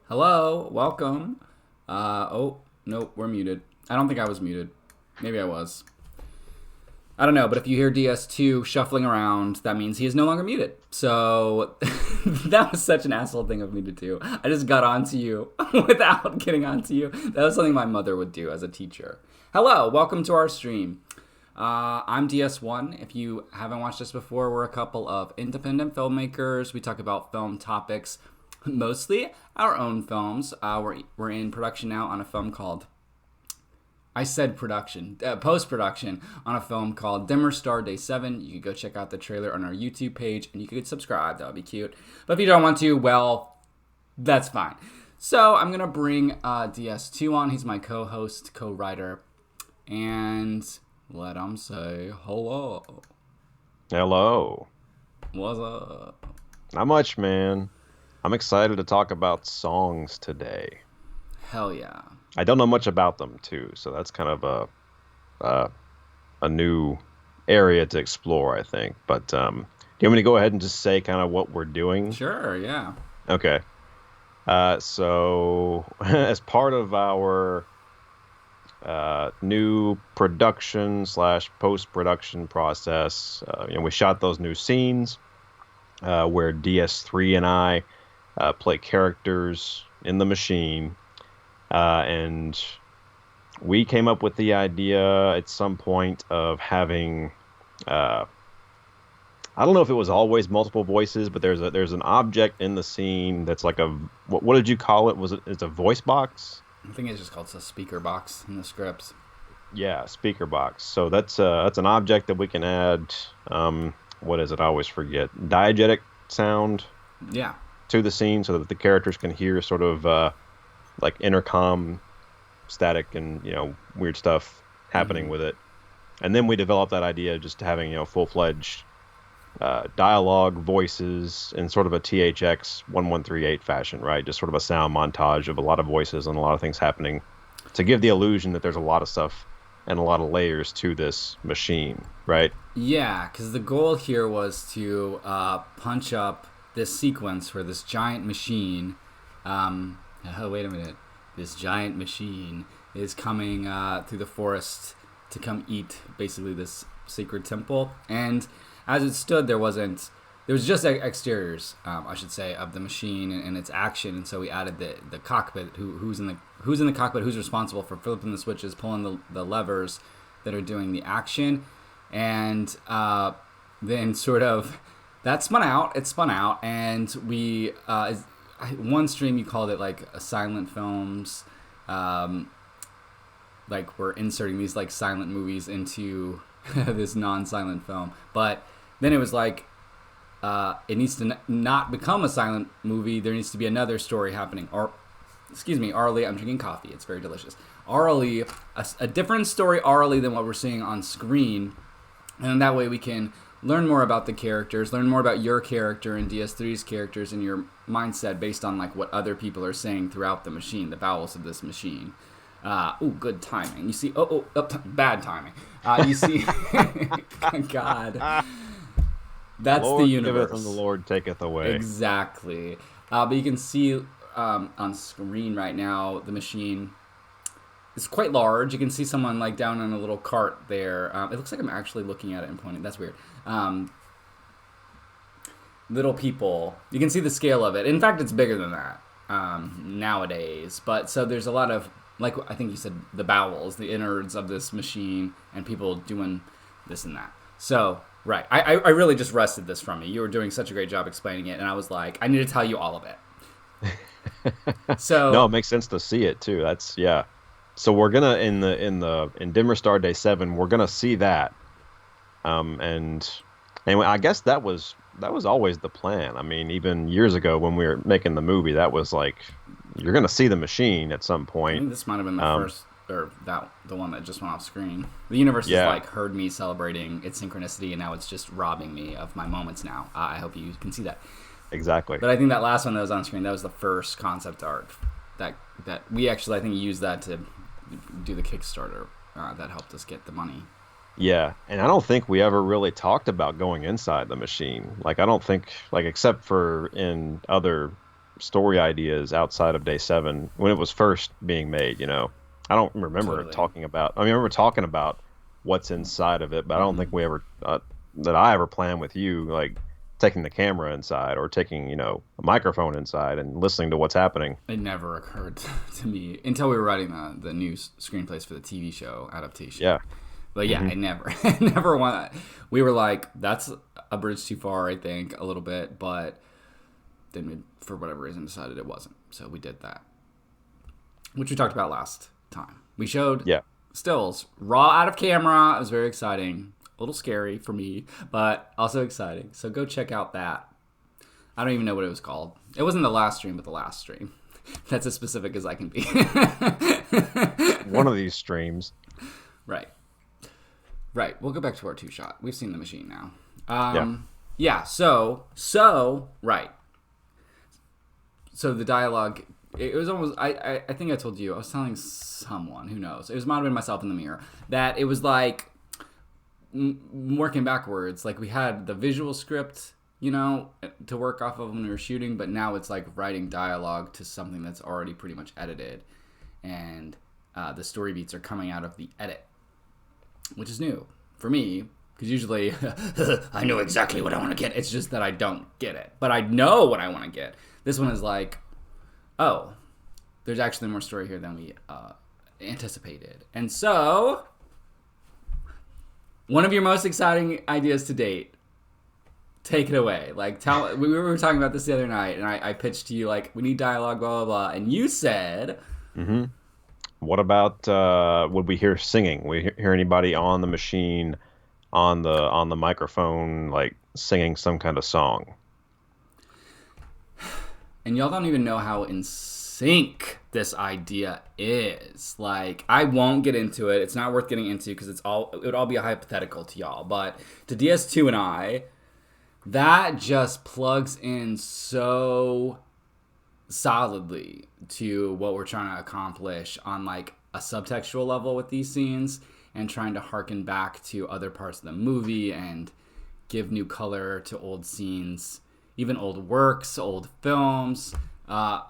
Hello, welcome. Oh, nope, we're muted. I don't think I was muted. Maybe I was. I don't know, but if you hear DS2 shuffling around, that means he is no longer muted. So that was such an asshole thing of me to do. I just got onto you without getting onto you. That was something my mother would do as a teacher. Hello, welcome to our stream. I'm DS1. If you haven't watched us before, we're a couple of independent filmmakers. We talk about film topics, mostly our own films. We're in production now on a film called... I said post-production on a film called Dimmer Star Day 7. You can go check out the trailer on our YouTube page, and you could subscribe. That would be cute. But if you don't want to, well, that's fine. So I'm going to bring DS2 on. He's my co-host, co-writer, and let him say hello. Hello. What's up? Not much, man. I'm excited to talk about songs today. Hell yeah. I don't know much about them, too, so that's kind of a new area to explore, I think. But do you want me to go ahead and just say kind of what we're doing? Sure, yeah. Okay. So as part of our new production / post-production process, we shot those new scenes where DS3 and I play characters in the machine. And we came up with the idea at some point of having, I don't know if it was always multiple voices, but there's an object in the scene that's like what did you call it? It's a voice box? I think it's just called a speaker box in the scripts. Yeah, speaker box. So that's an object that we can add, what is it? I always forget. Diegetic sound. Yeah. To the scene so that the characters can hear sort of, like intercom static and weird stuff happening with it. And then we developed that idea just having full-fledged dialogue voices in sort of a THX 1138 fashion, right? Just sort of a sound montage of a lot of voices and a lot of things happening to give the illusion that there's a lot of stuff and a lot of layers to this machine, right? Yeah, because the goal here was to punch up this sequence where this giant machine oh, wait a minute. This giant machine is coming through the forest to come eat, basically, this sacred temple. And as it stood, there was just exteriors, I should say, of the machine and its action. And so we added the cockpit. Who's in the cockpit? Who's responsible for flipping the switches, pulling the levers that are doing the action? And then sort of that spun out. It spun out, and we... one stream you called it like a silent films, like we're inserting these like silent movies into this non-silent film. But then it was like it needs to not become a silent movie. There needs to be another story happening. Or, excuse me, orally. I'm drinking coffee. It's very delicious. Orally, a different story orally than what we're seeing on screen, and that way we can learn more about the characters, learn more about your character and DS3's characters and your mindset based on like what other people are saying throughout the machine, the bowels of this machine. Good timing. You see, bad timing. You see, God, that's Lord the universe. Giveth and the Lord taketh away. Exactly. But you can see on screen right now the machine. It's quite large. You can see someone like down in a little cart there. It looks like I'm actually looking at it and pointing. That's weird. Little people. You can see the scale of it. In fact, it's bigger than that nowadays. But so there's a lot of, like I think you said, the bowels, the innards of this machine, and people doing this and that. So, right. I really just wrested this from you. You were doing such a great job explaining it, and I was like, I need to tell you all of it. So no, it makes sense to see it too. That's yeah. So we're gonna in Dimmer Star Day 7, we're gonna see that. And anyway, I guess that was always the plan. I mean, even years ago when we were making the movie, that was like you're gonna see the machine at some point. I think this might have been the first, or the one that just went off screen. The universe has like heard me celebrating its synchronicity, and now it's just robbing me of my moments. Now I hope you can see that. Exactly. But I think that last one that was on screen, that was the first concept art that we actually, I think, used that to do the Kickstarter that helped us get the money. Yeah, and I don't think we ever really talked about going inside the machine. Like, I don't think, like, except for in other story ideas outside of Day 7 when it was first being made. I don't remember Totally. talking about. I mean, I remember talking about what's inside of it, but I don't think Mm-hmm. we ever that I ever planned with you like taking the camera inside or taking a microphone inside and listening to what's happening. It never occurred to me until we were writing the new screenplays for the TV show adaptation. Yeah. But yeah, Hmm. I never, never want. We were like, that's a bridge too far, I think, a little bit. But then we, for whatever reason, decided it wasn't. So we did that, which we talked about last time. We showed Yeah. stills raw out of camera. It was very exciting, a little scary for me, but also exciting. So go check out that. I don't even know what it was called. It wasn't the last stream, but the last stream. That's as specific as I can be. One of these streams. Right. Right. We'll go back to our two shot. We've seen the machine now. Yeah. Yeah. So, right. So the dialogue, it was almost, I think I told you, I was telling someone, who knows, it was might have been myself in the mirror, that it was like working backwards. Like we had the visual script, to work off of when we were shooting, but now it's like writing dialogue to something that's already pretty much edited. And the story beats are coming out of the edit, which is new for me, because usually I know exactly what I want to get. It's just that I don't get it, but I know what I want to get. This one is like, oh, there's actually more story here than we anticipated. And so, one of your most exciting ideas to date. Take it away. Like, we were talking about this the other night, and I pitched to you, like, we need dialogue, blah, blah, blah. And you said... Hmm. What about would we hear singing? We hear anybody on the machine, on the microphone, like singing some kind of song? And y'all don't even know how in sync this idea is. Like, I won't get into it. It's not worth getting into because it would all be a hypothetical to y'all. But to DS2 and I, that just plugs in so solidly to what we're trying to accomplish on like a subtextual level with these scenes, and trying to harken back to other parts of the movie and give new color to old scenes, even old works, old films. I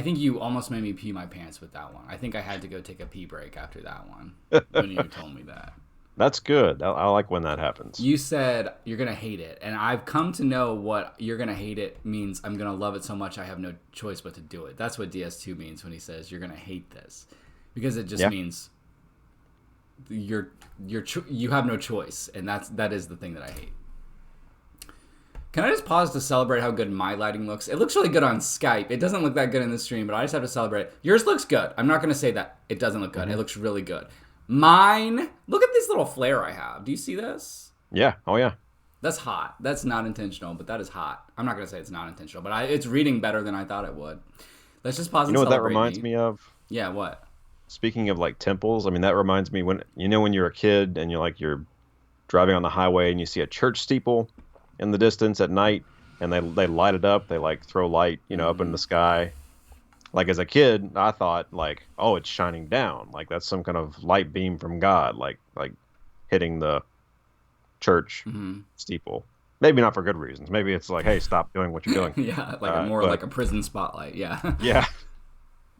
think you almost made me pee my pants with that one. I think I had to go take a pee break after that one when you told me that. That's good. I like when that happens. You said you're going to hate it, and I've come to know what you're going to hate it means. I'm going to love it so much I have no choice but to do it. That's what DS2 means when he says you're going to hate this, because it just means you have no choice, and that is the thing that I hate. Can I just pause to celebrate how good my lighting looks? It looks really good on Skype. It doesn't look that good in the stream, but I just have to celebrate. Yours looks good. I'm not going to say that it doesn't look good. Mm-hmm. It looks really good. Mine, look at this little flare I have. Do you see this? Yeah. Oh, yeah. That's hot. That's not intentional, but that is hot. I'm not going to say it's not intentional, but it's reading better than I thought it would. Let's just pause and celebrate. You know what that reminds me of? Yeah, what? Speaking of like temples, I mean, that reminds me when you're a kid and you're driving on the highway and you see a church steeple in the distance at night and they light it up. They like throw light, up in the sky. Like as a kid, I thought like, oh, it's shining down. Like that's some kind of light beam from God, like hitting the church steeple. Maybe not for good reasons. Maybe it's like, hey, stop doing what you're doing. Yeah, like like a prison spotlight. Yeah. Yeah.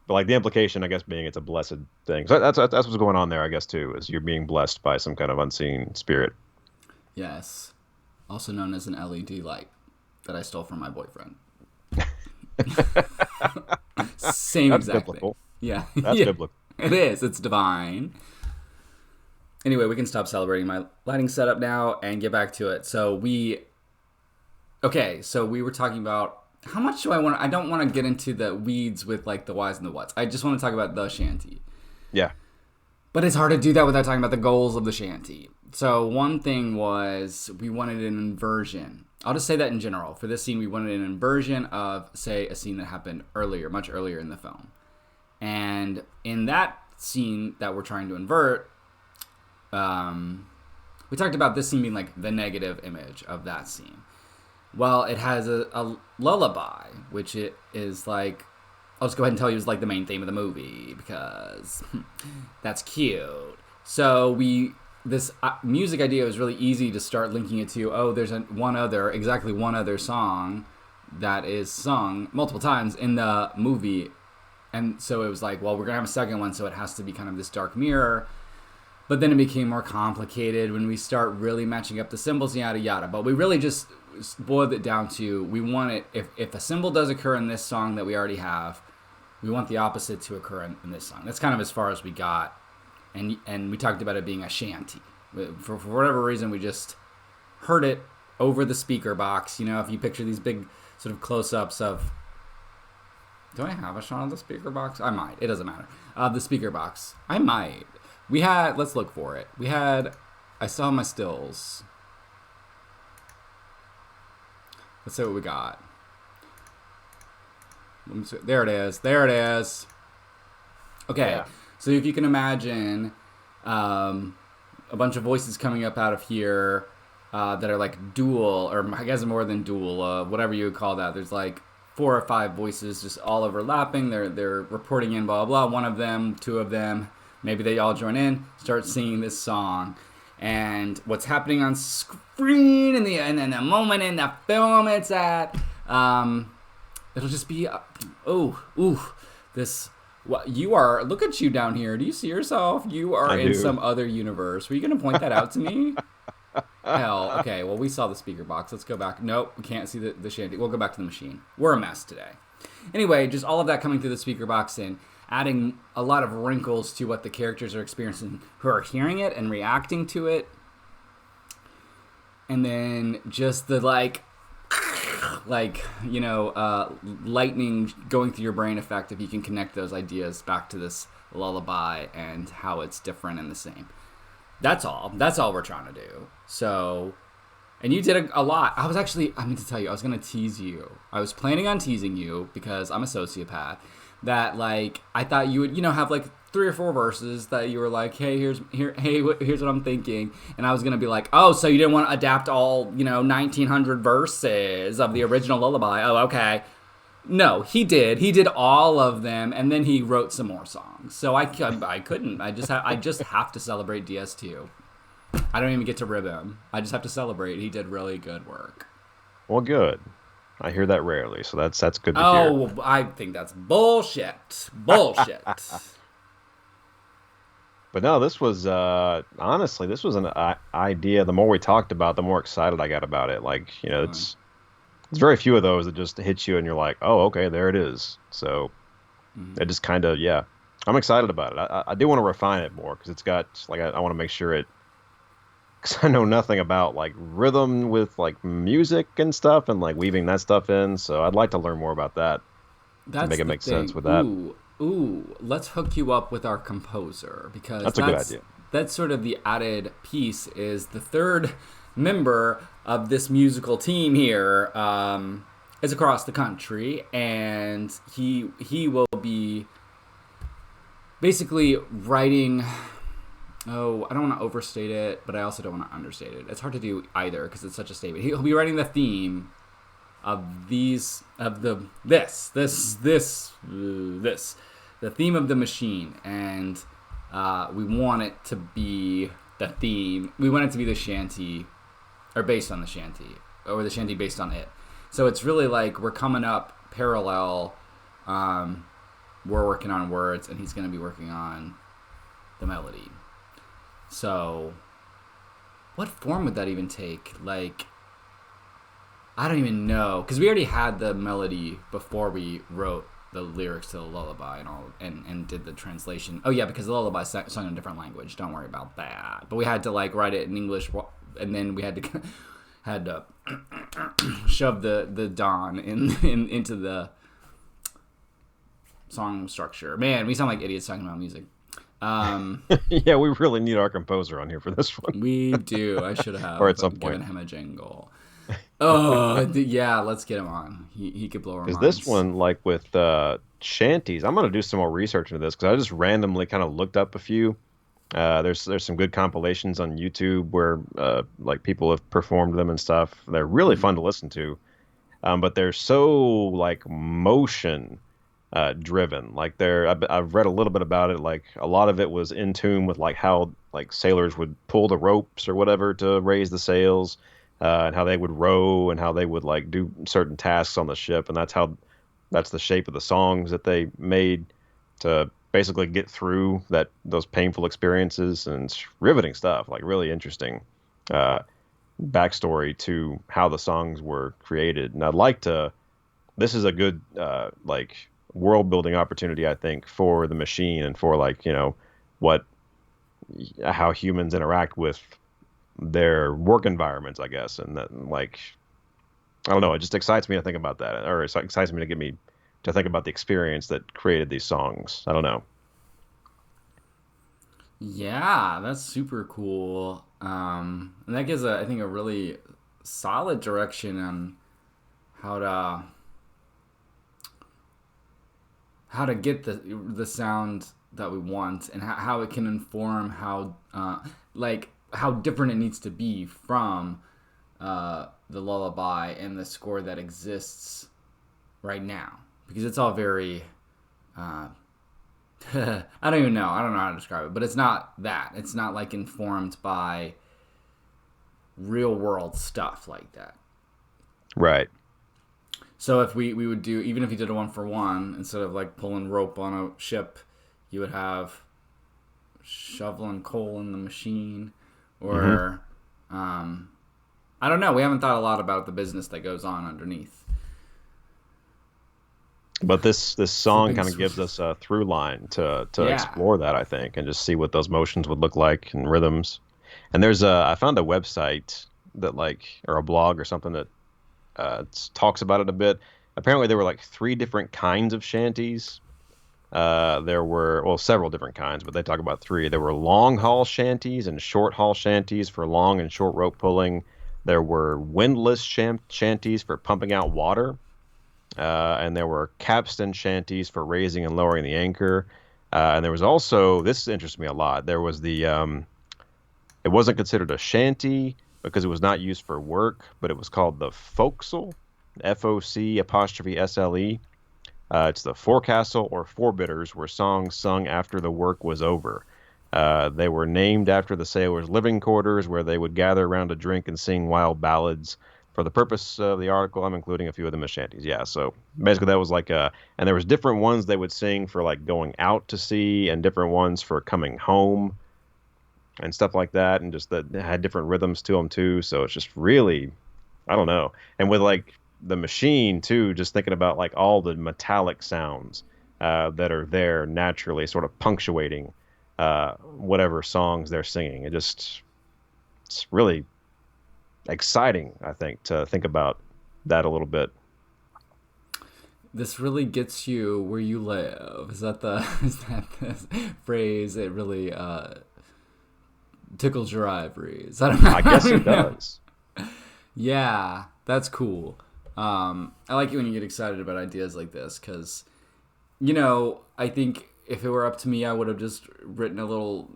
But like the implication, I guess, being it's a blessed thing. So that's what's going on there, I guess, too, is you're being blessed by some kind of unseen spirit. Yes. Also known as an LED light that I stole from my boyfriend. Same That's exact biblical. thing. Yeah. That's biblical. It is. It's divine. Anyway, we can stop celebrating my lighting setup now and get back to it. So we were talking about how much do I want. I don't want to get into the weeds with like the whys and the whats. I just want to talk about the shanty. Yeah. But it's hard to do that without talking about the goals of the shanty. So one thing was we wanted an inversion. I'll just say that in general. For this scene, we wanted an inversion of, say, a scene that happened earlier, much earlier in the film. And in that scene that we're trying to invert, we talked about this scene being like the negative image of that scene. Well, it has a lullaby, which it is like, I'll just go ahead and tell you is like the main theme of the movie because that's cute. So we this music idea was really easy to start linking it to. Oh, there's exactly one other song that is sung multiple times in the movie, and so it was like, well, we're gonna have a second one, so it has to be kind of this dark mirror. But then it became more complicated when we start really matching up the symbols, yada yada. But we really just boiled it down to, we want it, if a symbol does occur in this song that we already have, we want the opposite to occur in this song. That's kind of as far as we got. And we talked about it being a shanty. For whatever reason, we just heard it over the speaker box. You know, if you picture these big sort of close-ups of... Do I have a shot of the speaker box? I might. It doesn't matter. The speaker box. I might. We had... Let's look for it. We had... I saw my stills. Let's see what we got. There it is. There it is. Okay. Yeah. So if you can imagine a bunch of voices coming up out of here that are like dual, or I guess more than dual, whatever you would call that. There's like 4 or 5 voices just all overlapping. They're reporting in, blah, blah, blah. One of them, 2 of them, maybe they all join in, start singing this song. And what's happening on screen and then the moment in the film it's at, it'll just be, this... Well, you are... Look at you down here. Do you see yourself? You are in some other universe. Were you going to point that out to me? Hell. Okay, well, we saw the speaker box. Let's go back. Nope, we can't see the shanty. We'll go back to the machine. We're a mess today. Anyway, just all of that coming through the speaker box and adding a lot of wrinkles to what the characters are experiencing who are hearing it and reacting to it. And then just the, lightning going through your brain effect, if you can connect those ideas back to this lullaby and how it's different and the same. That's all we're trying to do. So, and you did a lot. I meant to tell you, I was going to tease you. I was planning on teasing you because I'm a sociopath, that I thought you would, have 3 or 4 verses that you were like, hey, here's what I'm thinking. And I was going to be like, oh, so you didn't want to adapt all, 1900 verses of the original lullaby. Oh, okay. No, he did. He did all of them, and then he wrote some more songs. So I couldn't. I just have to celebrate DS2. I don't even get to rib him. I just have to celebrate. He did really good work. Well, good. I hear that rarely, so that's good to hear. Oh, I think that's bullshit. Bullshit. But no, this was, honestly, this was an idea. The more we talked about, the more excited I got about it. It's very few of those that just hit you and you're like, oh, okay, there it is. So it just kind of, yeah. I'm excited about it. I do want to refine it more because it's got, I want to make sure because I know nothing about, rhythm with, music and stuff and, weaving that stuff in. So I'd like to learn more about that to make it make sense with that. Ooh, let's hook you up with our composer, because that's a good idea. That's sort of the added piece, is the third member of this musical team here is across the country, and he will be basically writing... Oh, I don't want to overstate it, but I also don't want to understate it. It's hard to do either because it's such a statement. He'll be writing the theme of the theme of the machine, and we want it to be the theme. We want it to be the shanty, or based on the shanty, or the shanty based on it. So it's really we're coming up parallel. We're working on words, and he's going to be working on the melody. So, what form would that even take? I don't even know, because we already had the melody before we wrote the lyrics to the lullaby and did the translation. Oh yeah, because the lullaby sung in a different language. Don't worry about that. But we had to write it in English, and then we had to shove the dawn into the song structure. Man, we sound like idiots talking about music. Yeah, we really need our composer on here for this one. We do. I should have. Or at some point. Given him a jingle. Oh, yeah, let's get him on. He could blow our minds. Because this one, with shanties, I'm going to do some more research into this, because I just randomly kind of looked up a few. There's some good compilations on YouTube where people have performed them and stuff. They're really fun to listen to. But they're so motion driven. I've read a little bit about it. A lot of it was in tune with how like sailors would pull the ropes or whatever to raise the sails, and how they would row and how they would like do certain tasks on the ship, and that's the shape of the songs that they made to basically get through those painful experiences. And it's riveting stuff, like really interesting uh, backstory to how the songs were created. And I'd like to. This is a good like world building opportunity, I think, for the machine and for like what how humans interact with their work environments, I guess. And that, like, I don't know, it just excites me to think about that, or it excites me to get me to think about the experience that created these songs. I don't know. Yeah, that's super cool. And that gives, I think, a really solid direction on how to get the sound that we want, and how it can inform how different it needs to be from the lullaby and the score that exists right now, because it's all very I don't even know. I don't know how to describe it, but it's not that. It's not like informed by real world stuff like that. Right. So if we would do, even if you did a 1-for-1, instead of like pulling rope on a ship, you would have shoveling coal in the machine, or I don't know. We haven't thought a lot about the business that goes on underneath. But this song kind of gives us a through line to explore that, I think, and just see what those motions would look like and rhythms. And I found a website that or a blog or something that talks about it a bit. Apparently, there were like 3 different kinds of shanties. There were, well, several different kinds, but they talk about 3. There were long haul shanties and short haul shanties for long and short rope pulling. There were windlass shanties for pumping out water. And there were capstan shanties for raising and lowering the anchor. And there was also, this interests me a lot, there was it wasn't considered a shanty because it was not used for work, but it was called the forecastle, FOC''SLE. It's the forecastle or forebidders, were songs sung after the work was over. They were named after the sailors' living quarters, where they would gather around a drink and sing wild ballads. For the purpose of the article, I'm including a few of them as shanties. Yeah, so basically that was and there was different ones they would sing for like going out to sea, and different ones for coming home and stuff like that, and just that had different rhythms to them too. So it's just really, I don't know. And with like the machine too, just thinking about like all the metallic sounds that are there naturally, sort of punctuating whatever songs they're singing. It's really exciting, I think, to think about that a little bit. This really gets you where you live. Is that the phrase? It really tickles your ivories. I don't know. I guess it does. Yeah, that's cool. I like it when you get excited about ideas like this, because, I think if it were up to me, I would have just written a little,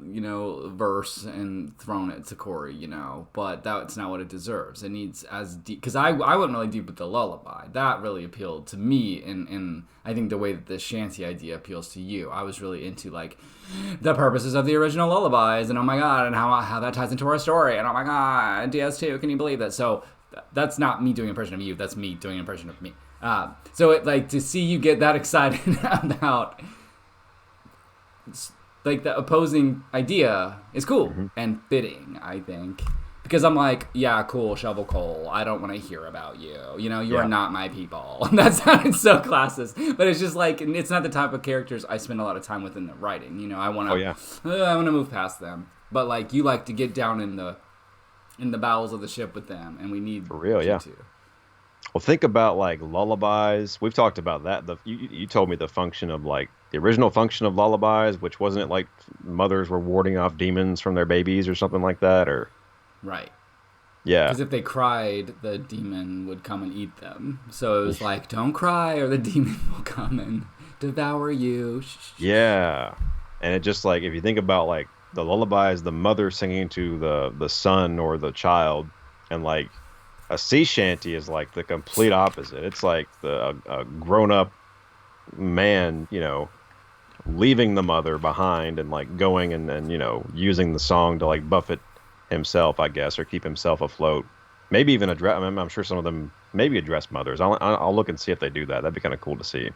verse and thrown it to Corey, but that's not what it deserves. It needs as deep, because I went really deep with the lullaby. That really appealed to me, and I think the way that the shanty idea appeals to you. I was really into, like, the purposes of the original lullabies, and oh my god, and how that ties into our story, and oh my god, DS2, can you believe that? So that's not me doing an impression of you, that's me doing an impression of me. So it, like, to see you get that excited about like the opposing idea is cool and fitting, I think, because I'm like, yeah, cool, shovel coal, I don't want to hear about you, you are not my people. That sounded so classist, but it's just like, it's not the type of characters I spend a lot of time with in the writing. I want to I want to move past them, but like, you like to get down in the bowels of the ship with them, and we need for real, yeah. To. Well, think about like lullabies. We've talked about that. You told me the function of like the original function of lullabies, which wasn't it like mothers were warding off demons from their babies or something like that, or right? Yeah, because if they cried, the demon would come and eat them. So it was like, don't cry, or the demon will come and devour you. Yeah, and it just like, if you think about like the lullabies, the mother singing to the son or the child, and like a sea shanty is like the complete opposite. It's like a grown-up man, leaving the mother behind and like going and using the song to like buffet himself, I guess, or keep himself afloat. Maybe even address. I mean, I'm sure some of them maybe address mothers. I'll look and see if they do that. That'd be kind of cool to see.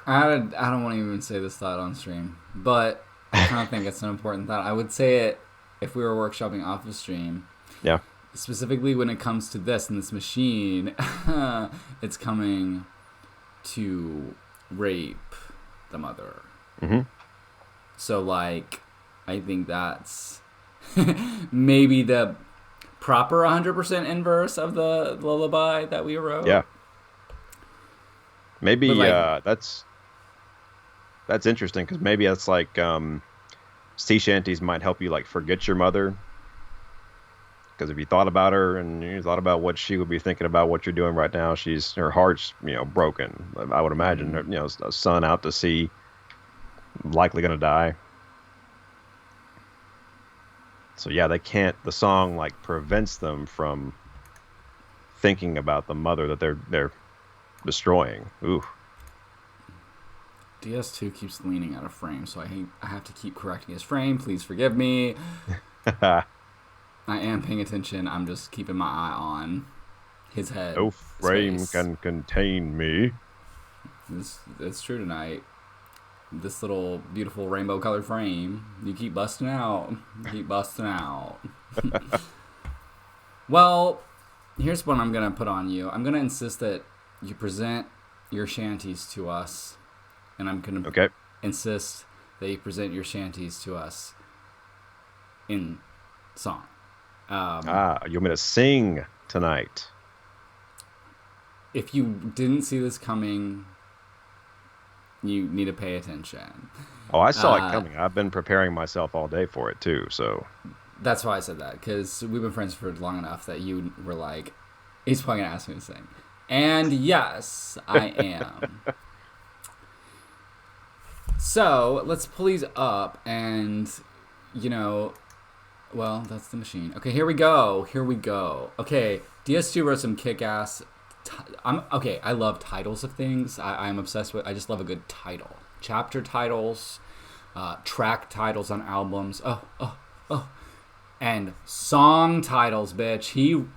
I don't want to even say this thought on stream, but I kind of think it's an important thought. I would say it if we were workshopping off of stream. Yeah. Specifically when it comes to this and this machine, it's coming to rape the mother. Mm-hmm. So, like, I think that's maybe the proper 100% inverse of the lullaby that we wrote. Yeah. Maybe like, that's interesting because maybe that's like sea shanties might help you like forget your mother. Because if you thought about her and you thought about what she would be thinking about what you're doing right now, her heart's broken. I would imagine a son out to sea, likely gonna die. So yeah, they can't. The song like prevents them from thinking about the mother that they're destroying. Ooh. DS2 keeps leaning out of frame, so I have to keep correcting his frame. Please forgive me. I am paying attention. I'm just keeping my eye on his head. No frame can contain me. It's true tonight. This little beautiful rainbow colored frame. You keep busting out. Keep busting out. Well, here's what I'm going to put on you. I'm going to insist that you present your shanties to us. And I'm going to insist that you present your shanties to us in song. You want me to sing tonight? If you didn't see this coming, you need to pay attention. Oh, I saw it coming. I've been preparing myself all day for it too, so. That's why I said that, because we've been friends for long enough that you were like, he's probably going to ask me to sing. And yes, I am. So, let's pull these up and, well, that's the machine. Okay, here we go. Okay, DS2 wrote some kick-ass... I love titles of things. I'm obsessed with... I just love a good title. Chapter titles, track titles on albums. And song titles, bitch.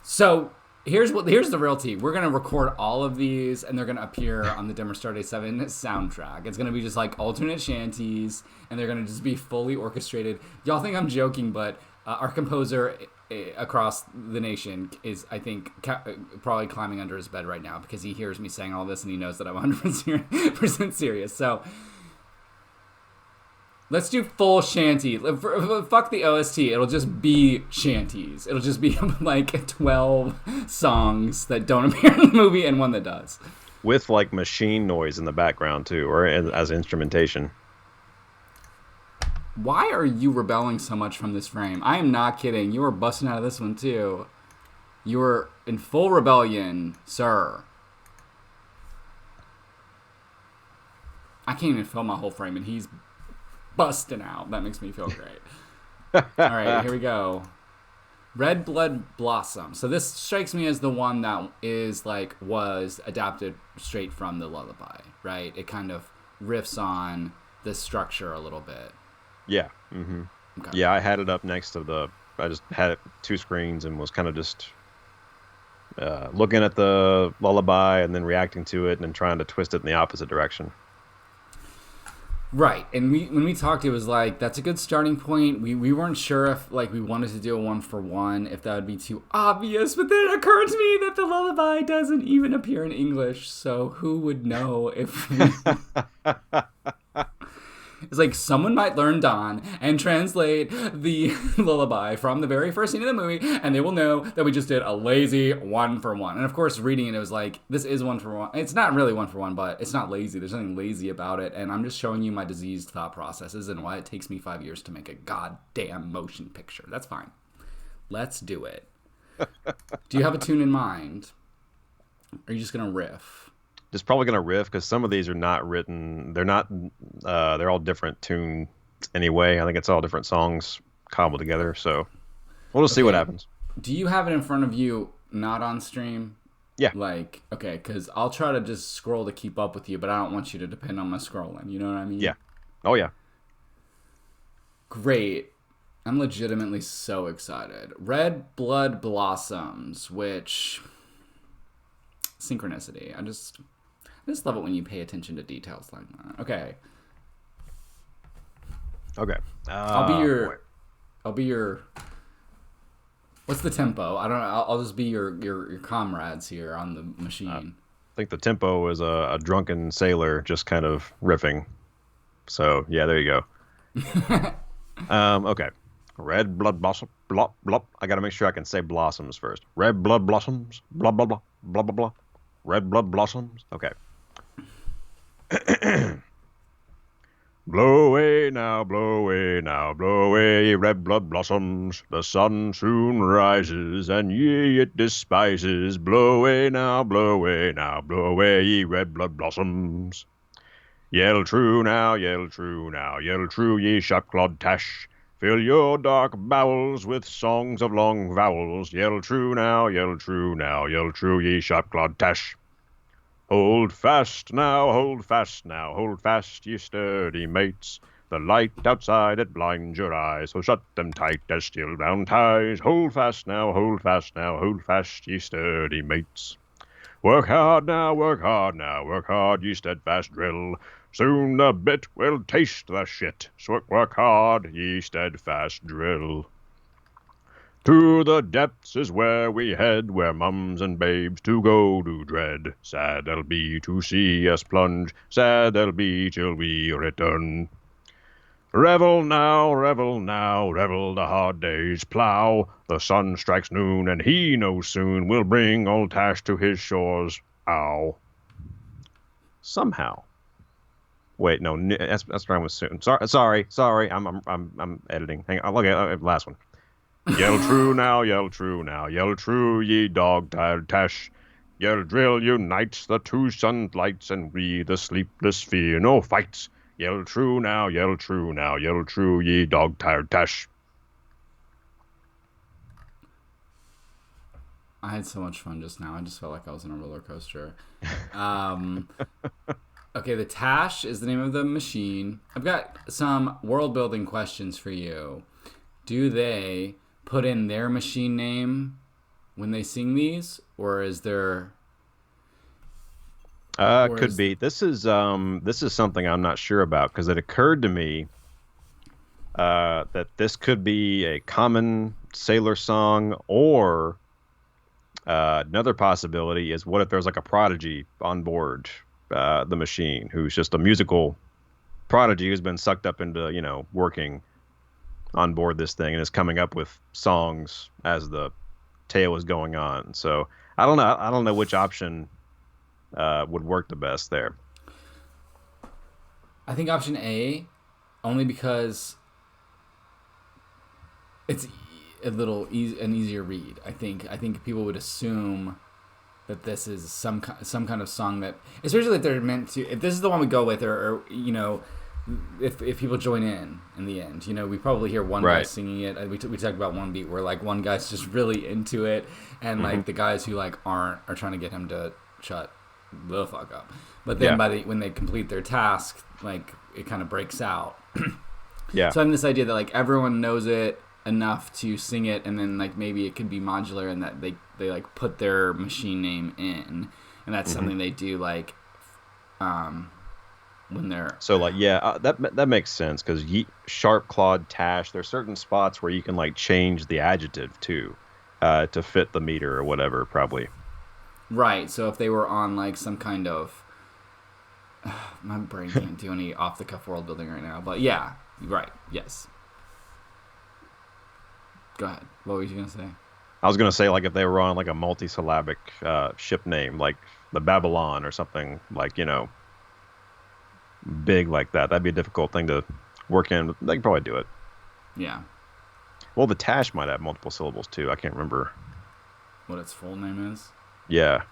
So... Here's the real tea. We're going to record all of these, and they're going to appear on the Dimmer Star Day 7 soundtrack. It's going to be just like alternate shanties, and they're going to just be fully orchestrated. Y'all think I'm joking, but our composer across the nation is, I think, probably climbing under his bed right now because he hears me saying all this, and he knows that I'm 100% serious. So... let's do full shanty. Fuck the OST. It'll just be shanties. It'll just be like 12 songs that don't appear in the movie and one that does. With like machine noise in the background too, or as instrumentation. Why are you rebelling so much from this frame? I am not kidding. You were busting out of this one too. You were in full rebellion, sir. I can't even fill my whole frame and he's busting out. That makes me feel great. All right, here we go. Red Blood Blossom. So this strikes me as the one that was adapted straight from the lullaby, right? It kind of riffs on the structure a little bit. Yeah. Mm-hmm. Okay. Yeah, I had it up next to I just had it two screens and was kind of just looking at the lullaby and then reacting to it and then trying to twist it in the opposite direction. Right, and when we talked, it was like, that's a good starting point. We weren't sure if, we wanted to do a one-for-one, if that would be too obvious, but then it occurred to me that the lullaby doesn't even appear in English, so who would know if... It's like someone might learn Don and translate the lullaby from the very first scene of the movie, and they will know that we just did a lazy one-for-one. And of course, reading it was like, this is one-for-one. It's not really one-for-one, but it's not lazy. There's nothing lazy about it, and I'm just showing you my diseased thought processes and why it takes me 5 years to make a goddamn motion picture. That's fine. Let's do it. Do you have a tune in mind? Or are you just going to riff? Just probably going to riff because some of these are not written. They're not. They're all different tunes anyway. I think it's all different songs cobbled together. So we'll just see what happens. Do you have it in front of you, not on stream? Yeah. Like, okay, because I'll try to just scroll to keep up with you, but I don't want you to depend on my scrolling. You know what I Yeah. mean? Oh yeah. Great. I'm legitimately so excited. Red Blood Blossoms, which synchronicity. I just love it when you pay attention to details like that. Okay. Okay. I'll be Boy. your I'll be your what's the tempo? I don't know. I'll just be your comrades here on the machine. I think the tempo is a drunken sailor just kind of riffing. So yeah, there you go. Okay. Red blood blossom, blop blop. I gotta make sure I can say blossoms first. Red blood blossoms, blah blah blah, blah blah blah. Red blood blossoms. Okay. Blow away now, blow away now, blow away, ye red blood blossoms. The sun soon rises, and ye it despises. Blow away now, blow away now, blow away, ye red blood blossoms. Yell true now, yell true now, yell true, ye sharp-clawed tash. Fill your dark bowels with songs of long vowels. Yell true now, yell true now, yell true, ye sharp-clawed tash. Hold fast now, hold fast now, hold fast, ye sturdy mates. The light outside it blinds your eyes, so shut them tight as steel-bound ties. Hold fast now, hold fast now, hold fast, ye sturdy mates. Work hard now, work hard now, work hard, ye steadfast drill. Soon the bit will taste the shit, so work hard, ye steadfast drill. To the depths is where we head, where mums and babes to go do dread. Sad they'll be to see us plunge, sad they'll be till we return. Revel now, revel now, revel the hard day's plow. The sun strikes noon, and he knows soon will bring old Tash to his shores. Ow. Somehow. Wait, no, that's right with soon. Sorry. I'm editing. Hang on. Look at last one. Yell true now, yell true now, yell true, ye dog-tired Tash. Yell drill unites the two sunlights, and we, the sleepless, fear no fights. Yell true now, yell true now, yell true, ye dog-tired Tash. I had so much fun just now. I just felt like I was in a roller coaster. Okay, the Tash is the name of the machine. I've got some world building questions for you. Do they put in their machine name when they sing these, or is there? Could be. This is something I'm not sure about because it occurred to me that this could be a common sailor song, or another possibility is what if there's like a prodigy on board the machine who's just a musical prodigy who's been sucked up into working on board this thing and is coming up with songs as the tale is going on. So I don't know. I don't know which option would work the best there. I think option A, only because it's an easier read. I think people would assume that this is some kind of song that, especially if they're meant to. If this is the one we go with, or if people join in the end, we probably hear one guy singing it. We talked about one beat where like one guy's just really into it, and like the guys who like aren't are trying to get him to shut the fuck up. But then when they complete their task, like it kind of breaks out. Yeah. So I have this idea that like everyone knows it enough to sing it, and then like maybe it could be modular, and that they like put their machine name in, and that's something they do like when they're that makes sense because sharp clawed Tash. There's certain spots where you can like change the adjective too to fit the meter or whatever, probably. Right. So if they were on like some kind of my brain can't do any off the cuff world building right now, but yeah, right. Yes. Go ahead. What were you gonna say? I was gonna say like if they were on like a multisyllabic ship name, like the Babylon or something, like big like that. That'd be a difficult thing to work in. They could probably do it. Yeah. Well, the Tash might have multiple syllables too. I can't remember what its full name is. Yeah.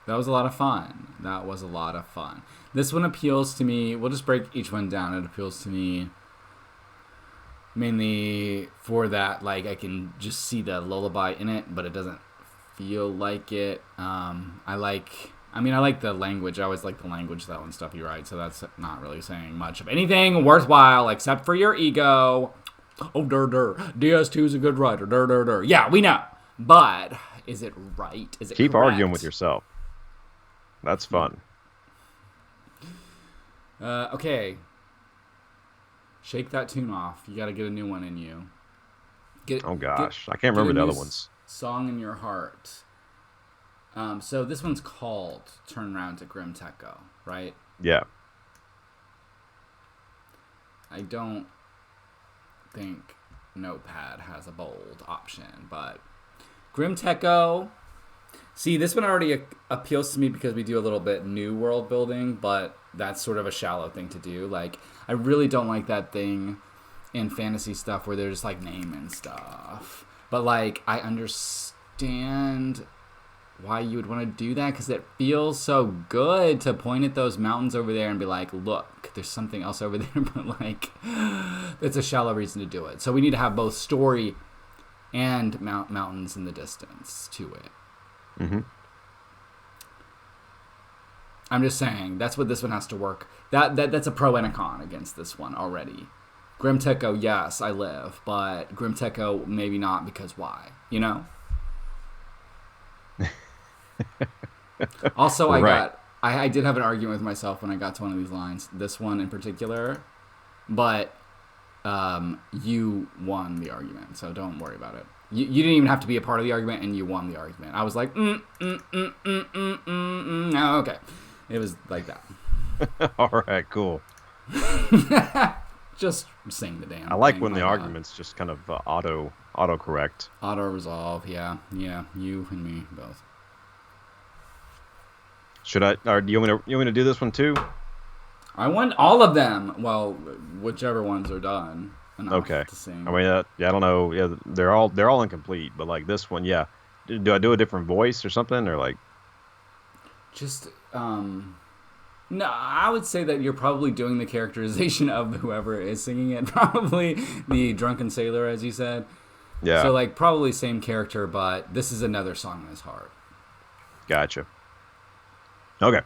That was a lot of fun. This one appeals to me. We'll just break each one down. It appeals to me mainly for that. Like I can just see the lullaby in it, but it doesn't feel like it. I like the language. I always like the language though and stuff you write. So that's not really saying much of anything worthwhile except for your ego. Oh, DS2 is a good writer. Yeah, we know. But is it right? Is it Keep correct? arguing with yourself. That's fun. Okay. Shake that tune off. You got to get a new one in you. Oh gosh, I can't remember the other ones. Song in your heart. So this one's called "Turn Round to Grim Techo," right? Yeah. I don't think Notepad has a bold option, but Grim Techo. See, this one already appeals to me because we do a little bit new world building, but that's sort of a shallow thing to do. Like, I really don't like that thing in fantasy stuff where they're just like naming stuff. But like, I understand why you would want to do that because it feels so good to point at those mountains over there and be like, look, there's something else over there. But like, it's a shallow reason to do it. So we need to have both story and mountains in the distance to it. Mm-hmm. I'm just saying that's what this one has to work. That's a pro and a con against this one already. Grim Techo, yes, I live, but Grim Techo, maybe not because why? You know. Also, I did have an argument with myself when I got to one of these lines. This one in particular, but you won the argument, so don't worry about it. You didn't even have to be a part of the argument, and you won the argument. I was like, no, okay. It was like that. All right, cool. Just sing the damn. I like thing, when the arguments just kind of auto correct. Auto resolve, yeah, you and me both. Should I? Or do you want me to do this one too? I want all of them. Well, whichever ones are done. Okay. To sing. I mean, yeah, I don't know. Yeah, they're all incomplete, but like this one, yeah. Do I do a different voice or something, or like? Just no, I would say that you're probably doing the characterization of whoever is singing it. Probably the drunken sailor, as you said. Yeah. So like probably same character, but this is another song in his heart. Gotcha. Okay.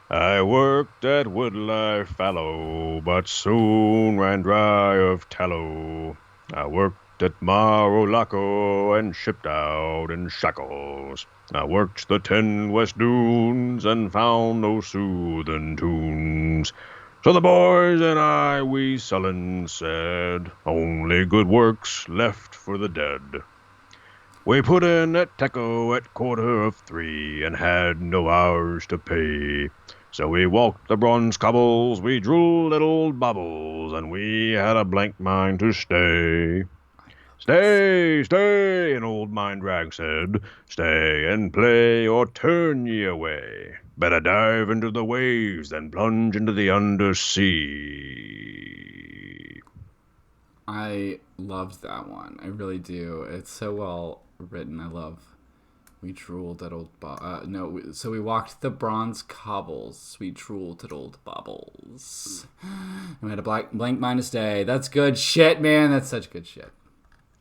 I worked at Woodlife Fallow, but soon ran dry of tallow. I worked at Mar-o-Lago and shipped out in shackles. I worked the 10 West Dunes and found no soothing tunes. So the boys and I, we sullen said, only good works left for the dead. We put in at Techo at 3:15 and had no hours to pay. So we walked the bronze cobbles, we drooled at old baubles, and we had a blank mind to stay. Stay, stay, an old mind rag said, stay and play or turn ye away. Better dive into the waves than plunge into the undersea. I loved that one. I really do. It's so well written. I love. We drooled at old so we walked the bronze cobbles. We drooled at old baubles. And we had a blank mind to stay. That's good shit, man. That's such good shit.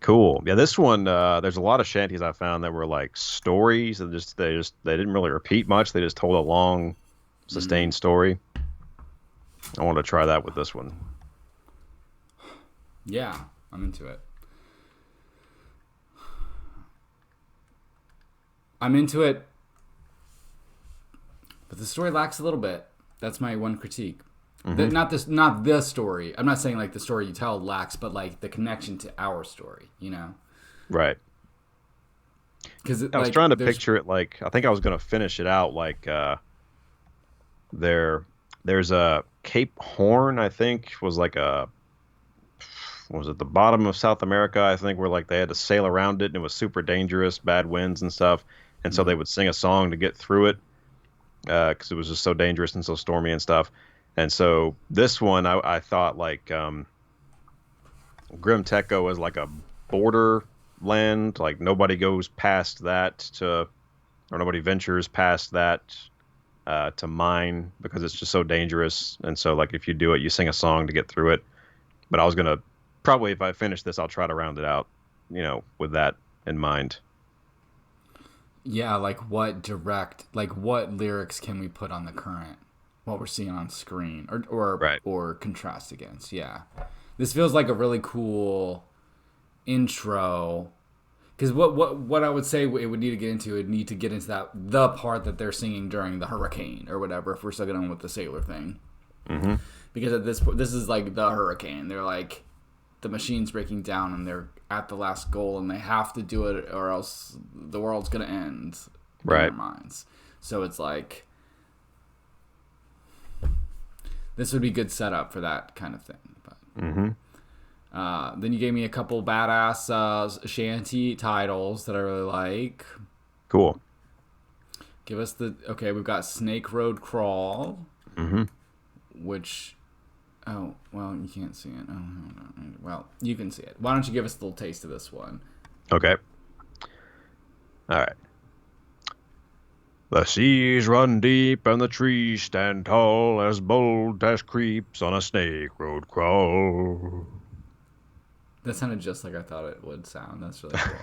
Cool. Yeah, this one, there's a lot of shanties I found that were like stories and they didn't really repeat much. They just told a long, sustained story. I want to try that with this one. Yeah, I'm into it. But the story lacks a little bit. That's my one critique. Mm-hmm. Not this story. I'm not saying like the story you tell lacks, but like the connection to our story, you know? Right. Because I was trying to picture it like, I think I was going to finish it out like there's a Cape Horn, I think, was like the bottom of South America, I think, where like they had to sail around it and it was super dangerous, bad winds and stuff. And so they would sing a song to get through it because it was just so dangerous and so stormy and stuff. And so this one, I thought like Grim Techo was like a border land. Like nobody goes past that or nobody ventures past that to mine because it's just so dangerous. And so like if you do it, you sing a song to get through it. But I was gonna probably, if I finish this, I'll try to round it out, with that in mind. Yeah, like what lyrics can we put on the current, what we're seeing on screen, Right. or contrast against? Yeah, this feels like a really cool intro. Because what I would say it would need to get into, the part that they're singing during the hurricane or whatever. If we're still going with the sailor thing, Mm-hmm. because at this is like the hurricane. They're like the machine's breaking down and they're at the last goal and they have to do it or else the world's gonna end. Right. In their minds. So it's like this would be good setup for that kind of thing. But then you gave me a couple badass shanty titles that I really like. Cool. Give us we've got Snake Road Crawl, which, oh, well, you can't see it. Oh, hold on. Well, you can see it. Why don't you give us a little taste of this one? Okay. All right. The seas run deep and the trees stand tall as bold as creeps on a snake road crawl. That sounded just like I thought it would sound. That's really cool.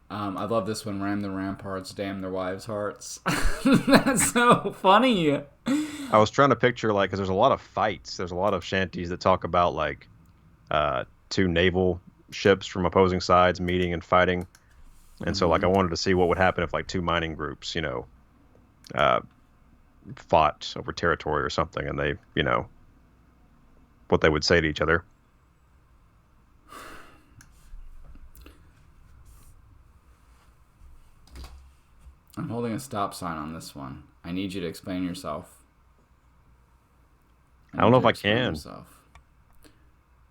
I love this one. Ram the ramparts, damn their wives' hearts. That's so funny. I was trying to picture, like, because there's a lot of fights. There's a lot of shanties that talk about, like, two naval ships from opposing sides meeting and fighting. And so, like, I wanted to see what would happen if, like, two mining groups, fought over territory or something, and they, what they would say to each other. I'm holding a stop sign on this one. I need you to explain yourself. I don't know if I can.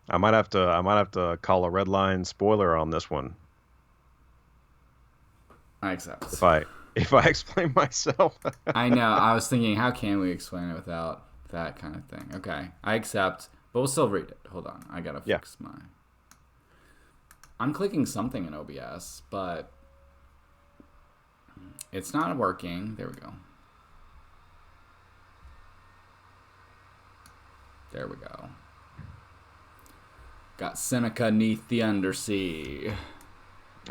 I might have to call a red line spoiler on this one. I accept. If I explain myself. I know. I was thinking, how can we explain it without that kind of thing? Okay, I accept, but we'll still read it. Hold on, I gotta fix my. I'm clicking something in OBS, but it's not working. There we go. There we go. Got Seneca 'neath the undersea.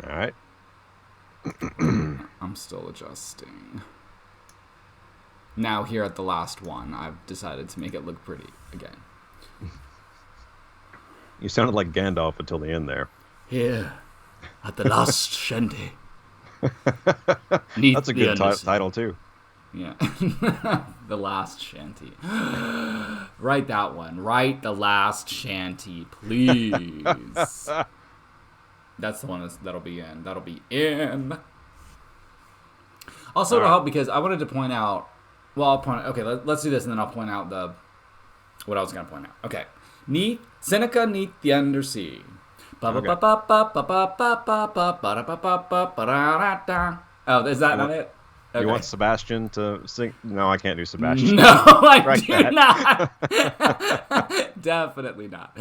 All right. I'm still adjusting. Now here at the last one, I've decided to make it look pretty again. You sounded like Gandalf until the end there. Here at the last shanty. That's a good title too. Yeah. The last shanty. Write that one. Write the last shanty, please. That's the one that'll be in. That'll be in. Also, to help, because I wanted to point out. Well, I'll point. Okay, let's do this, and then I'll point out what I was going to point out. Okay, Seneca 'neath the undersea. Oh, is that not it? Okay. You want Sebastian to sing? No, I can't do Sebastian. No, I do not. Definitely not.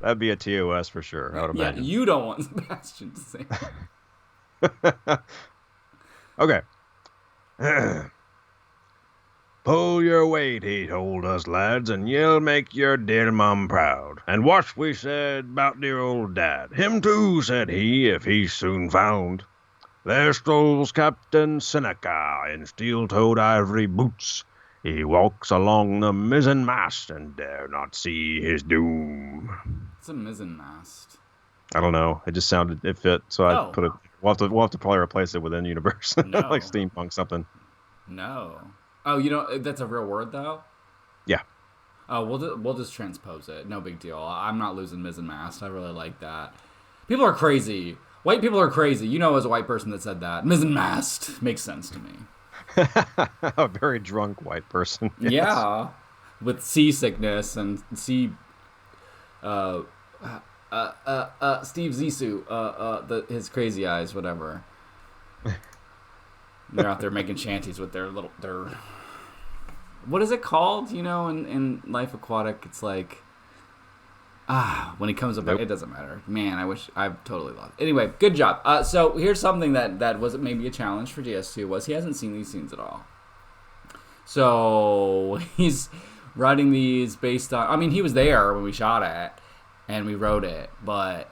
That'd be a TOS for sure, I would imagine. Yeah, you don't want Sebastian to sing. Okay. Pull your weight, he told us, lads, and you'll make your dear mum proud. And what we said about dear old dad, him too, said he, if he's soon found. There strolls Captain Seneca in steel-toed ivory boots. He walks along the mizzen mast and dare not see his doom. It's a mizzen mast. I don't know. It just sounded, it fit, so I put it. We'll have to probably replace it with in universe, No. like steampunk something. No. Oh, that's a real word though. Yeah. Oh, we'll just transpose it. No big deal. I'm not losing mizzen mast. I really like that. People are crazy. White people are crazy. You know, as a white person that said that, mizzen mast makes sense to me. A very drunk white person. Yes. Yeah, with seasickness and Steve Zissou, his crazy eyes, whatever. They're out there making shanties with their what is it called? You know, in Life Aquatic, it's like when he comes up, It doesn't matter. Man, I wish I've totally lost. Anyway, good job. So here's something that was maybe a challenge for DS2 was he hasn't seen these scenes at all. So writing these based on. I mean, he was there when we shot it, and we wrote it, but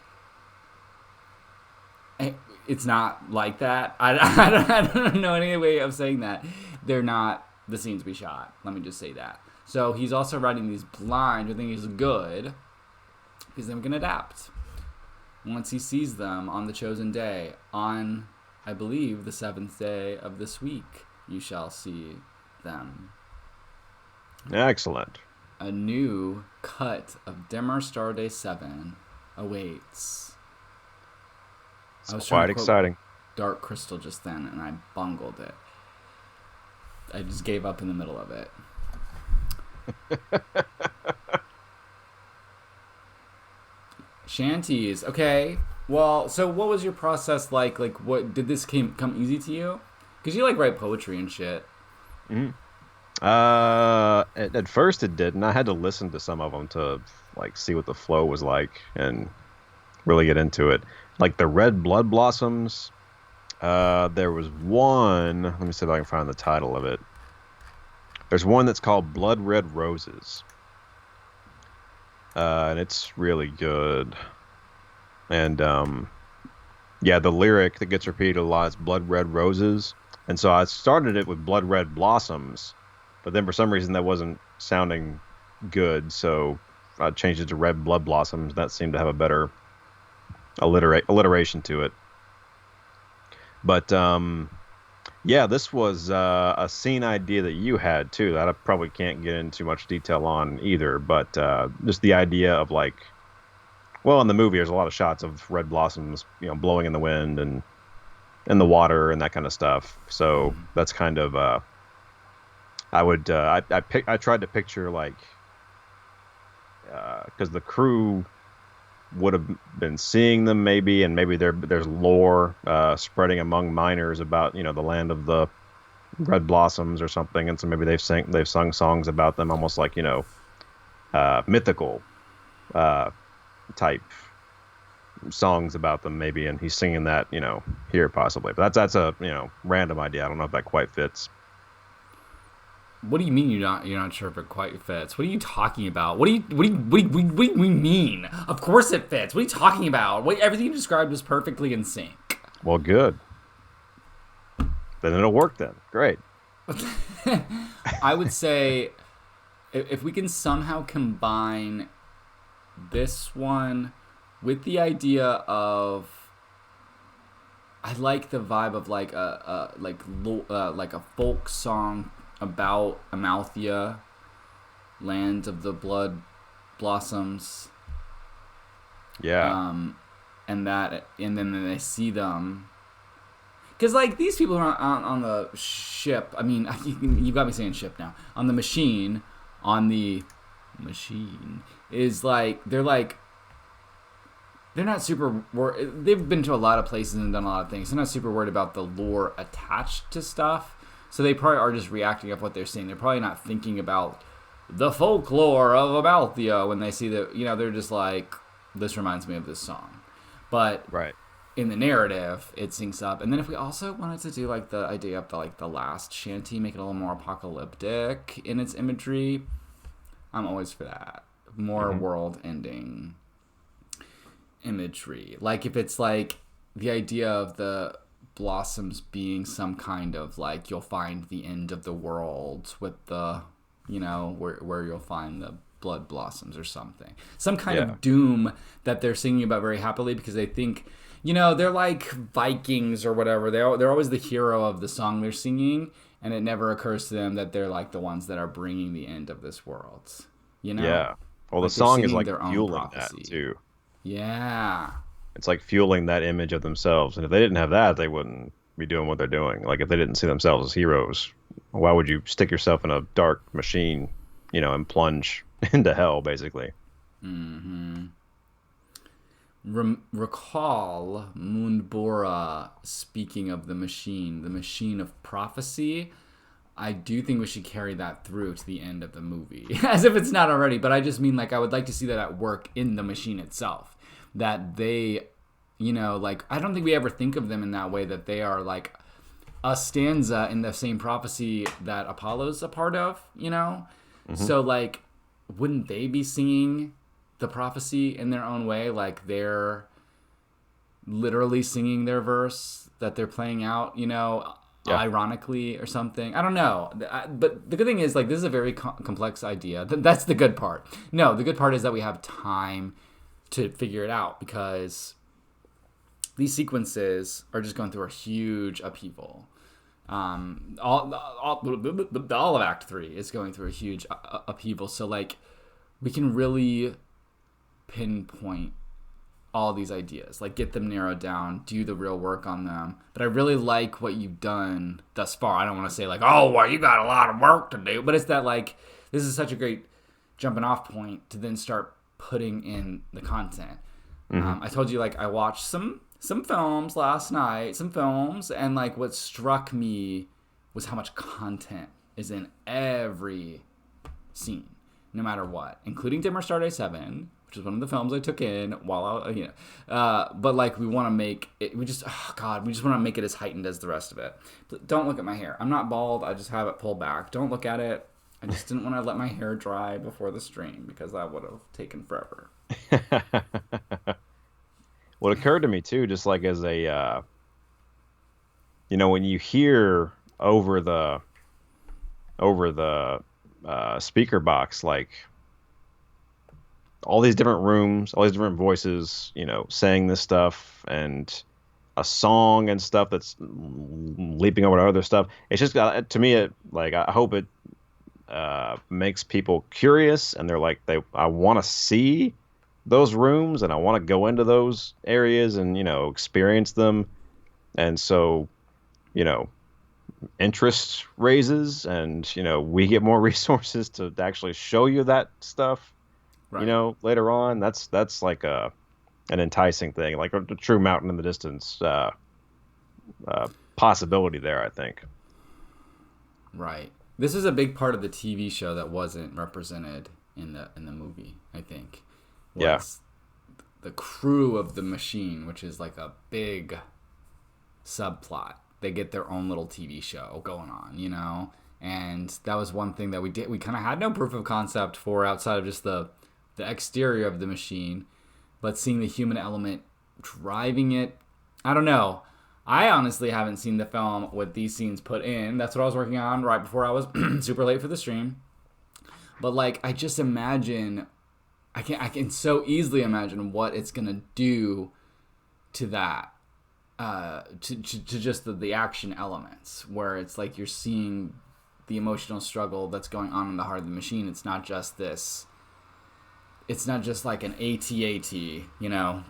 it's not like that. I don't know any way of saying that. They're not the scenes we shot. Let me just say that. So he's also writing these blind, which I think is good, because then we can adapt. Once he sees them on the chosen day, on, I believe, the 7th day of this week, you shall see them. Excellent. A new cut of Dimmer Star Day 7 awaits. It's quite exciting. Dark Crystal just then, and I bungled it. I just gave up in the middle of it. Shanties. Okay. Well, so what was your process like? Like, what did this come easy to you? Because you like write poetry and shit. Mm-hmm. At first it didn't. I had to listen to some of them to like see what the flow was like and really get into it. Like the Red Blood Blossoms. There was one. Let me see if I can find the title of it. There's one that's called Blood Red Roses. And it's really good. And yeah, the lyric that gets repeated a lot is Blood Red Roses. And so I started it with Blood Red Blossoms, but then for some reason that wasn't sounding good, so I changed it to Red Blood Blossoms. That seemed to have a better alliteration to it. But yeah, this was a scene idea that you had too that I probably can't get into much detail on either, but just the idea of like, well, in the movie there's a lot of shots of red blossoms, you know, blowing in the wind and in the water and that kind of stuff. So that's kind of I tried to picture like because the crew would have been seeing them maybe, and maybe there's lore spreading among miners about, you know, the land of the red blossoms or something, and so maybe they've sung songs about them, almost like, you know, mythical type songs about them maybe, and he's singing that, you know, here possibly. But that's a, you know, random idea. I don't know if that quite fits. What do you mean you're not sure if it quite fits? What are you talking about? What do you mean? Of course it fits. What are you talking about? Everything you described is perfectly in sync. Well, good. Then it'll work then. Great. I would say if we can somehow combine this one with the idea of, I like the vibe of like a folk song about Amalthea, land of the blood blossoms. Yeah. And then they see them. Because, like, these people are on the ship. I mean, you got me saying ship now. On the machine. Is like, they're not super they've been to a lot of places and done a lot of things. They're not super worried about the lore attached to stuff. So they probably are just reacting off what they're seeing. They're probably not thinking about the folklore of Amalthea when they see that, you know, they're just like, this reminds me of this song. But right. In the narrative, it syncs up. And then if we also wanted to do like the idea of the last shanty, make it a little more apocalyptic in its imagery, I'm always for that. More world-ending imagery. Like if it's like the idea of the blossoms being some kind of like, you'll find the end of the world with the, you know, where you'll find the blood blossoms or something. Some kind of doom that they're singing about very happily because they think, you know, they're like Vikings or whatever. They're always the hero of the song they're singing, and it never occurs to them that they're like the ones that are bringing the end of this world. You know? Yeah. Well, like the song is like fueling that too. Yeah. It's like fueling that image of themselves. And if they didn't have that, they wouldn't be doing what they're doing. Like if they didn't see themselves as heroes, why would you stick yourself in a dark machine, you know, and plunge into hell, basically? Mm-hmm. Recall Moonbora speaking of the machine of prophecy. I do think we should carry that through to the end of the movie. As if it's not already, but I just mean like I would like to see that at work in the machine itself. That they, you know, like I don't think we ever think of them in that way, that they are like a stanza in the same prophecy that Apollo's a part of, you know? So, like, wouldn't they be singing the prophecy in their own way? Like, they're literally singing their verse that they're playing out, ironically or something. I don't know. But the good thing is, like, this is a very complex idea. That's the good part. No, the good part is that we have time to figure it out, because these sequences are just going through a huge upheaval. All of Act 3 is going through a huge upheaval. So, like, we can really pinpoint all these ideas, like, get them narrowed down, do the real work on them. But I really like what you've done thus far. I don't want to say, like, oh, well, you got a lot of work to do, but it's that, like, this is such a great jumping off point to then start putting in the content. I told you, like, I watched some films last night, and, like, what struck me was how much content is in every scene, no matter what, including Dimmer Star Day 7, which is one of the films I took in while but, like, we want to make it, we just want to make it as heightened as the rest of it. Don't look at my hair. I'm not bald. I just have it pulled back. Don't look at it. I just didn't want to let my hair dry before the stream, because that would have taken forever. What occurred to me too, just like as a, when you hear over the speaker box, like, all these different rooms, all these different voices, saying this stuff, and a song and stuff that's leaping over to other stuff. It's just got, to me, it, like, I hope it makes people curious, and they're like, I want to see those rooms, and I want to go into those areas and, experience them. And so, interest raises, and, we get more resources to actually show you that stuff, right. Later on. That's like an enticing thing, like a true mountain in the distance possibility there, I think. Right. This is a big part of the TV show that wasn't represented in the movie, I think. Was the crew of the machine, which is like a big subplot. They get their own little TV show going on, and that was one thing that we did. We kind of had no proof of concept for outside of just the exterior of the machine, but seeing the human element driving it, I don't know. I honestly haven't seen the film with these scenes put in. That's what I was working on right before I was super late for the stream. But, like, I just imagine, I can so easily imagine what it's gonna do to that, to just the action elements, where it's like you're seeing the emotional struggle that's going on in the heart of the machine. It's not just like an AT-AT,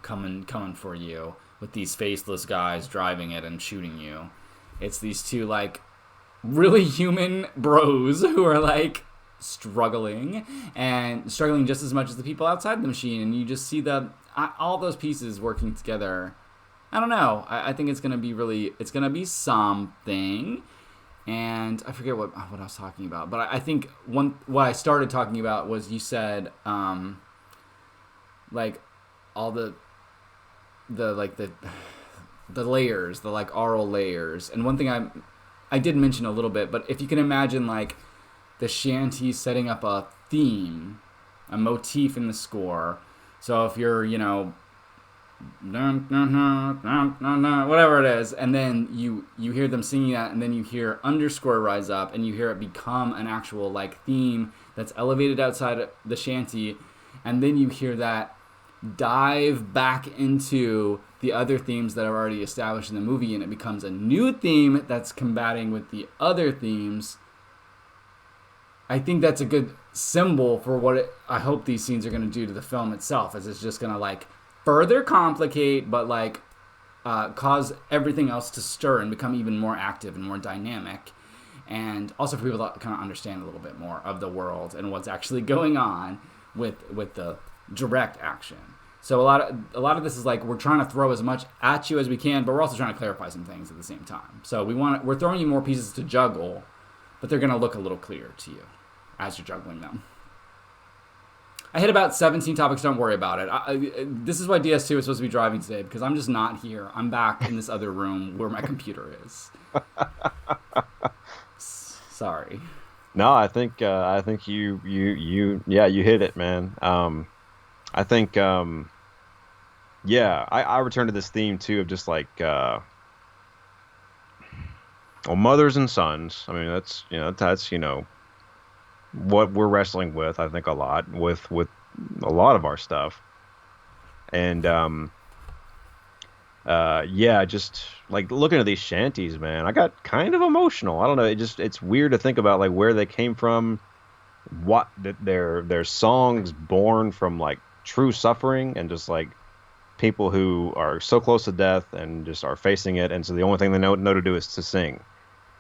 coming for you with these faceless guys driving it and shooting you. It's these two, like, really human bros who are, like, struggling just as much as the people outside the machine, and you just see all those pieces working together. I don't know. I think it's gonna be something, and I forget what I was talking about, but I think what I started talking about was, you said like all the layers, the, like, aural layers, and one thing I did mention a little bit, but if you can imagine, like, the Shanties setting up a theme, a motif in the score. So if you're, whatever it is, and then you hear them singing that, and then you hear underscore rise up, and you hear it become an actual, like, theme that's elevated outside the shanty, and then you hear that dive back into the other themes that are already established in the movie, and it becomes a new theme that's combating with the other themes. I think that's a good symbol for what I hope these scenes are going to do to the film itself, as it's just going to, like, further complicate, but, like, cause everything else to stir and become even more active and more dynamic, and also for people to kind of understand a little bit more of the world and what's actually going on with the direct action. So a lot of this is, like, we're trying to throw as much at you as we can, but we're also trying to clarify some things at the same time. So we're throwing you more pieces to juggle, but they're going to look a little clearer to you as you're juggling them. I hit about 17 topics. Don't worry about it. This is why DS2 is supposed to be driving today, because I'm just not here. I'm back in this other room where my computer is. Sorry. No, I think yeah, you hit it, man. I think yeah, I return to this theme too of just like well, mothers and sons. I mean, that's that's what we're wrestling with. I think a lot with a lot of our stuff, and yeah, just like looking at these shanties, man, I got kind of emotional. I don't know, it's weird to think about like where they came from, what that their songs born from like true suffering and just like people who are so close to death and just are facing it, and so the only thing they know to do is to sing.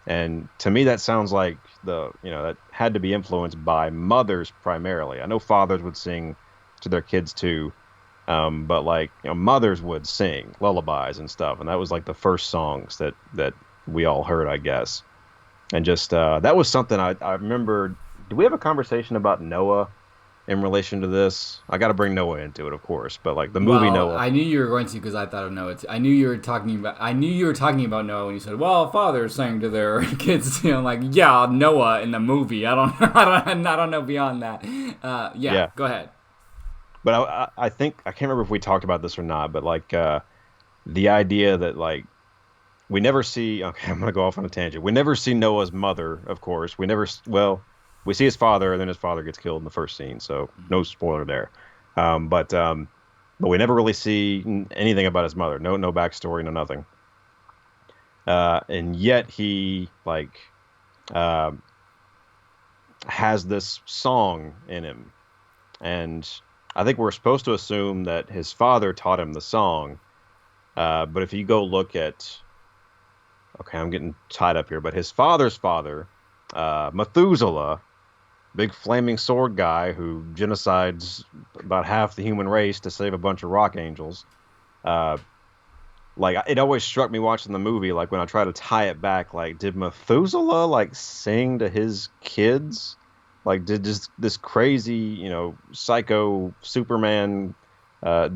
And to me, that sounds like that had to be influenced by mothers primarily. I know fathers would sing to their kids too, but like mothers would sing lullabies and stuff, and that was like the first songs that we all heard, I guess. And just that was something I remember. Do we have a conversation about Noah in relation to this? I got to bring Noah into it, of course, but like the movie Well, Noah. I knew you were going to because I thought of Noah. I knew you were talking about. I knew you were talking about Noah when you said, "Well, fathers sang to their kids." Like, yeah, Noah in the movie. I don't. I don't know beyond that. Yeah, Yeah, go ahead. but I think I can't remember if we talked about this or not, but like the idea that like we never see. Okay, I'm gonna go off on a tangent. We never see Noah's mother, of course. We never. Well, we see his father, and then his father gets killed in the first scene, so no spoiler there. Um, but um, but we never really see anything about his mother. No backstory, no nothing. And yet he like uh, has this song in him, and I think we're supposed to assume that his father taught him the song. But if you go look at, okay, I'm getting tied up here, but his father's father, Methuselah, big flaming sword guy who genocides about half the human race to save a bunch of rock angels. Uh, like it always struck me watching the movie, like when I try to tie it back, like did Methuselah like sing to his kids? Like did this crazy, psycho Superman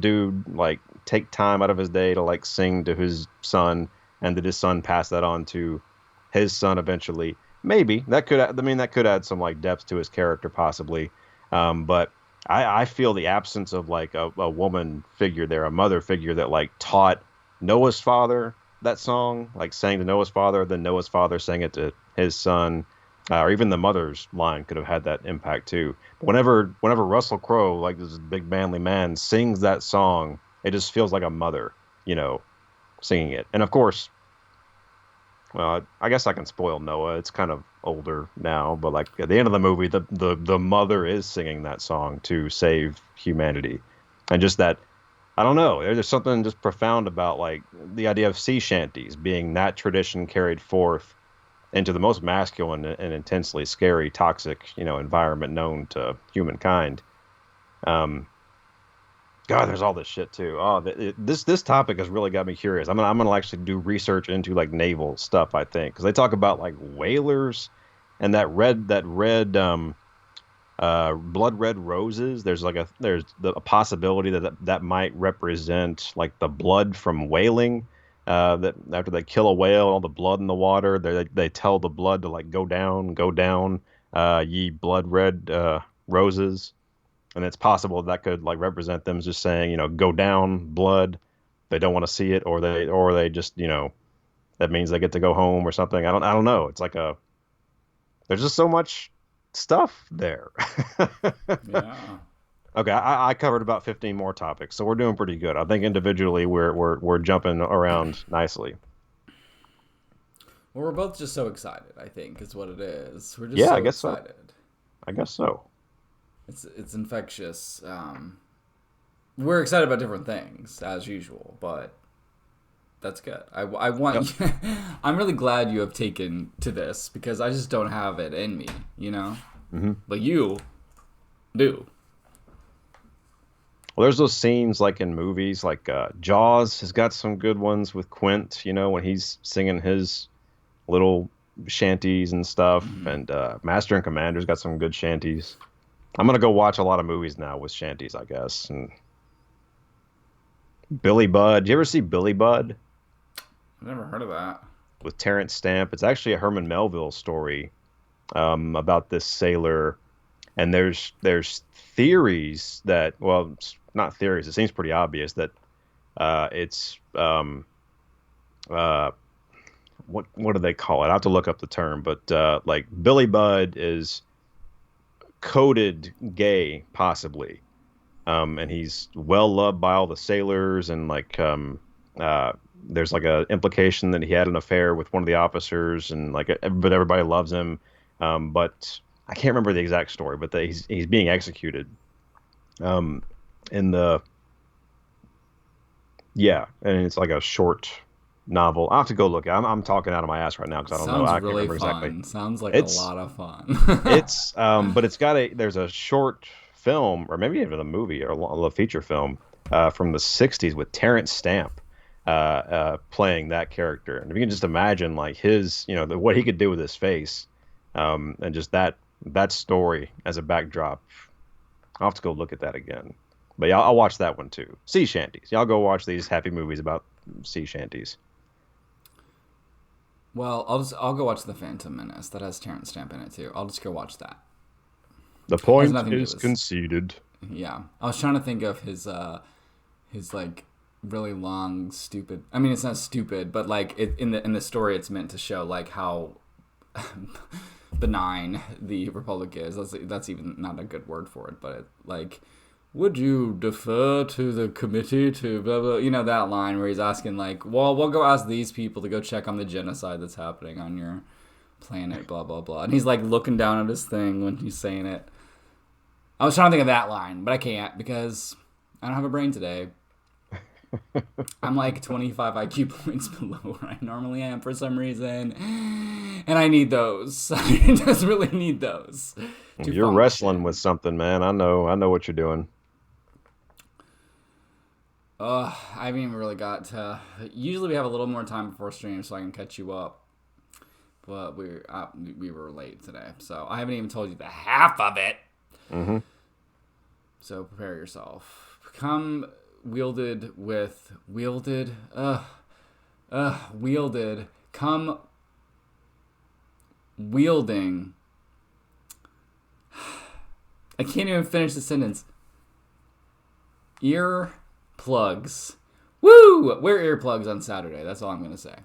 dude like take time out of his day to like sing to his son, and did his son pass that on to his son eventually? Maybe that could, I mean, that could add some like depth to his character possibly. But I feel the absence of like a woman figure there, a mother figure that like taught Noah's father that song, like sang to Noah's father, then Noah's father sang it to his son, or even the mother's line could have had that impact too. But whenever Russell Crowe, like this big manly man, sings that song, it just feels like a mother, you know, singing it. And of course, well, I guess I can spoil Noah. It's kind of older now, but like at the end of the movie, the mother is singing that song to save humanity, and just that, I don't know. There's something just profound about like the idea of sea shanties being that tradition carried forth into the most masculine and intensely scary, toxic, environment known to humankind. Um, God, there's all this shit too. Oh, this topic has really got me curious. I'm gonna actually do research into like naval stuff. I think because they talk about like whalers and that red blood red roses. There's a possibility that might represent like the blood from whaling. That after they kill a whale, all the blood in the water, they tell the blood to like go down, ye blood red roses, and it's possible that could like represent them just saying, go down, blood. They don't want to see it, or they just, that means they get to go home or something. I don't know. It's like there's just so much stuff there. Yeah. Okay, I covered about 15 more topics, so we're doing pretty good. I think individually we're jumping around nicely. Well, we're both just so excited. I think is what it is. We're just Yeah, I so guess so. excited. I guess so. It's infectious. We're excited about different things as usual, but that's good. I Yep. want. I'm really glad you have taken to this because I just don't have it in me, Hmm. But you do. Well, there's those scenes like in movies, like Jaws has got some good ones with Quint, when he's singing his little shanties and stuff, Mm-hmm. and Master and Commander's got some good shanties. I'm gonna go watch a lot of movies now with shanties, I guess. And Billy Budd, you ever see Billy Budd I've never heard of that. with Terrence Stamp? It's actually a Herman Melville story, about this sailor, and there's theories that, well, it's not theories. It seems pretty obvious that it's uh, what do they call it? I have to look up the term, but like Billy Budd is coded gay, possibly, and he's well loved by all the sailors, and like uh, there's like a implication that he had an affair with one of the officers, and like but everybody loves him, but I can't remember the exact story, but that he's being executed, um, in the yeah, and it's like a short novel. I have to go look. I'm talking out of my ass right now because I don't know. Sounds I can't really remember exactly. fun. Sounds like a It's lot of fun. but it's got there's a short film, or maybe even a movie or a feature film from the '60s with Terrence Stamp playing that character. And if you can just imagine, like what he could do with his face, and just that story as a backdrop. I'll have to go look at that again. But yeah, I'll watch that one too. Sea shanties. Y'all go watch these happy movies about sea shanties. Well, I'll go watch The Phantom Menace. That has Terrence Stamp in it too. I'll just go watch that. The It has point nothing to do is with. conceded. Yeah, I was trying to think of his like really long stupid. I mean, it's not stupid, but like in the story, it's meant to show like how benign the Republic is. That's even not a good word for it, but like. Would you defer to the committee to blah blah? You know that line where he's asking like, well, we'll go ask these people to go check on the genocide that's happening on your planet, blah blah blah. And he's like looking down at his thing when he's saying it. I was trying to think of that line, but I can't because I don't have a brain today. I'm like 25 IQ points below where I normally am for some reason, and I need those. I just really need those. You're wrestling with something, man. I know what you're doing. I haven't even really got to. Usually we have a little more time before stream so I can catch you up. But we were late today, so I haven't even told you the half of it. Mm-hmm. So prepare yourself. Come wielded. Come wielding. I can't even finish the sentence. Ear plugs. Woo! Wear earplugs on Saturday. That's all I'm going to say.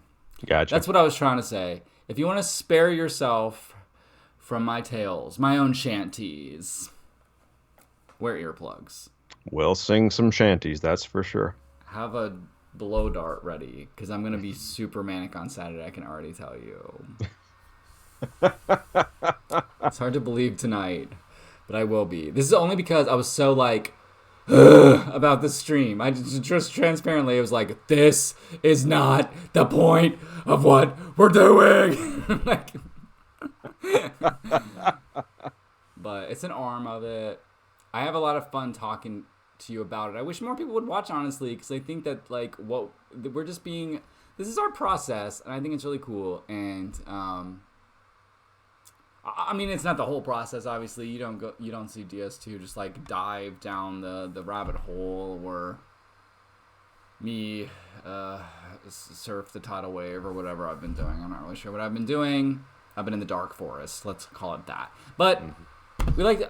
Gotcha. That's what I was trying to say. If you want to spare yourself from my tales, my own shanties, wear earplugs. We'll sing some shanties, that's for sure. Have a blow dart ready, because I'm going to be super manic on Saturday, I can already tell you. It's hard to believe tonight, but I will be. This is only because I was so like, about the stream. I just transparently, it was like, this is not the point of what we're doing. Like, but it's an arm of it. I have a lot of fun talking to you about it. I wish more people would watch, honestly, because I think that like we're just being. This is our process, and I think it's really cool. And I mean, it's not the whole process. Obviously, you don't see DS2 just like dive down the rabbit hole, or me surf the tidal wave or whatever I've been doing. I'm not really sure what I've been doing. I've been in the dark forest. Let's call it that. But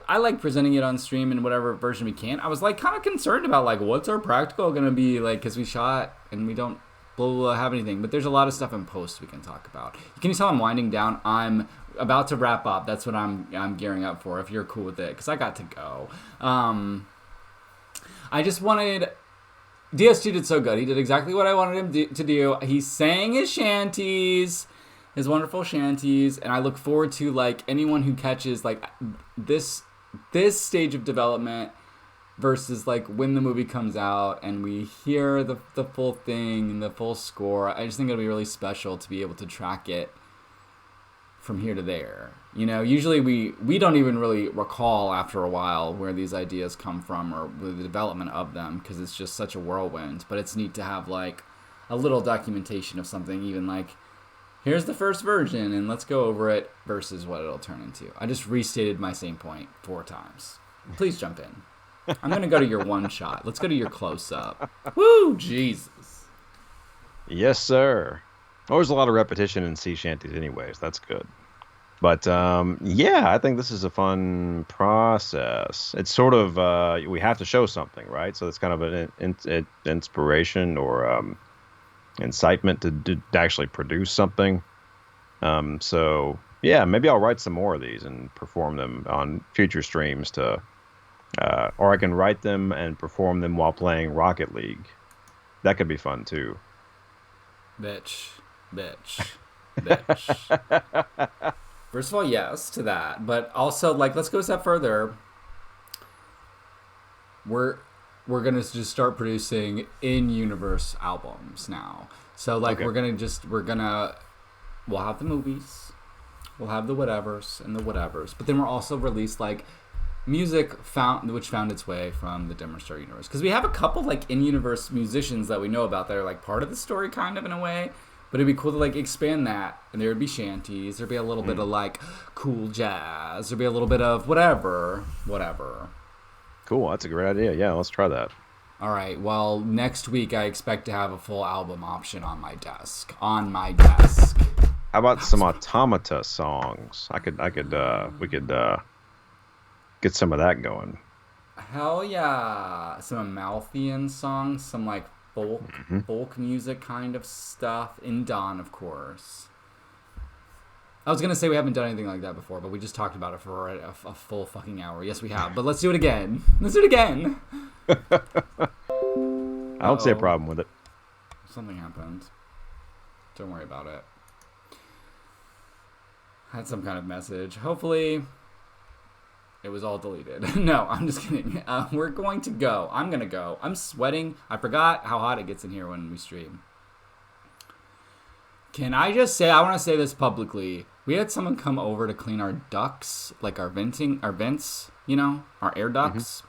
I like presenting it on stream in whatever version we can. I was like kind of concerned about like what's our practical gonna be like, because we shot and we don't have anything. But there's a lot of stuff in post we can talk about. Can you tell I'm winding down? I'm about to wrap up. That's what I'm gearing up for. If you're cool with it, because I got to go. I just wanted. DS2 did so good. He did exactly what I wanted him to do. He sang his shanties, his wonderful shanties, and I look forward to like anyone who catches like this stage of development versus like when the movie comes out and we hear the full thing and the full score. I just think it'll be really special to be able to track it from here to there. You know, usually we don't even really recall after a while where these ideas come from or the development of them, because it's just such a whirlwind. But it's neat to have like a little documentation of something, even like here's the first version and let's go over it versus what it'll turn into. I just restated my same point 4 times. Please jump in. I'm going to go to your one shot. Let's go to your close-up. Woo, Jesus. Yes, sir. Always a lot of repetition in sea shanties anyways. That's good. But yeah, I think this is a fun process. It's sort of we have to show something, right? So it's kind of an inspiration or incitement to actually produce something. So yeah, maybe I'll write some more of these and perform them on future streams or I can write them and perform them while playing Rocket League. That could be fun too. Bitch, bitch, bitch. First of all, yes to that, but also like let's go a step further. We're gonna just start producing in-universe albums now. So like Okay. we'll have the movies, we'll have the whatevers and the whatevers, but then we're also released like music which found its way from the Dimmer Star universe, because we have a couple like in-universe musicians that we know about that are like part of the story kind of in a way. But it'd be cool to like expand that, and there would be shanties. There'd be a little bit of like cool jazz. There'd be a little bit of whatever. Cool. That's a great idea. Yeah, let's try that. All right. Well, next week I expect to have a full album option on my desk. On my desk. How about some Automata songs? We could get some of that going. Hell yeah! Some Amalthean songs, some like folk music kind of stuff. In Dawn, of course. I was gonna say we haven't done anything like that before, but we just talked about it for a full fucking hour. Yes, we have. But let's do it again. Let's do it again. I don't see a problem with it. Something happened. Don't worry about it. I had some kind of message. Hopefully, it was all deleted. No, I'm just kidding. We're going to go. I'm going to go. I'm sweating. I forgot how hot it gets in here when we stream. Can I just say, I want to say this publicly. We had someone come over to clean our ducts, like our vents, you know, our air ducts.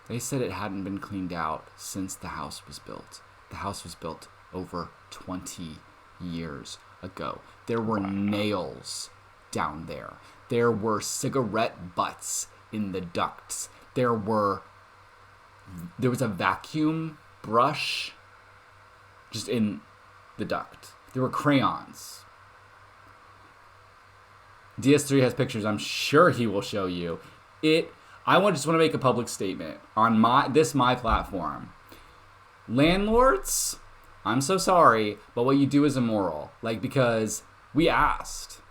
They said it hadn't been cleaned out since the house was built. The house was built over 20 years ago. There were nails down there. There were cigarette butts in the ducts. There was a vacuum brush just in the duct. There were crayons. DS3 has pictures. I'm sure he will show you. I just want to make a public statement on my platform. Landlords, I'm so sorry, but what you do is immoral. Like, because we asked.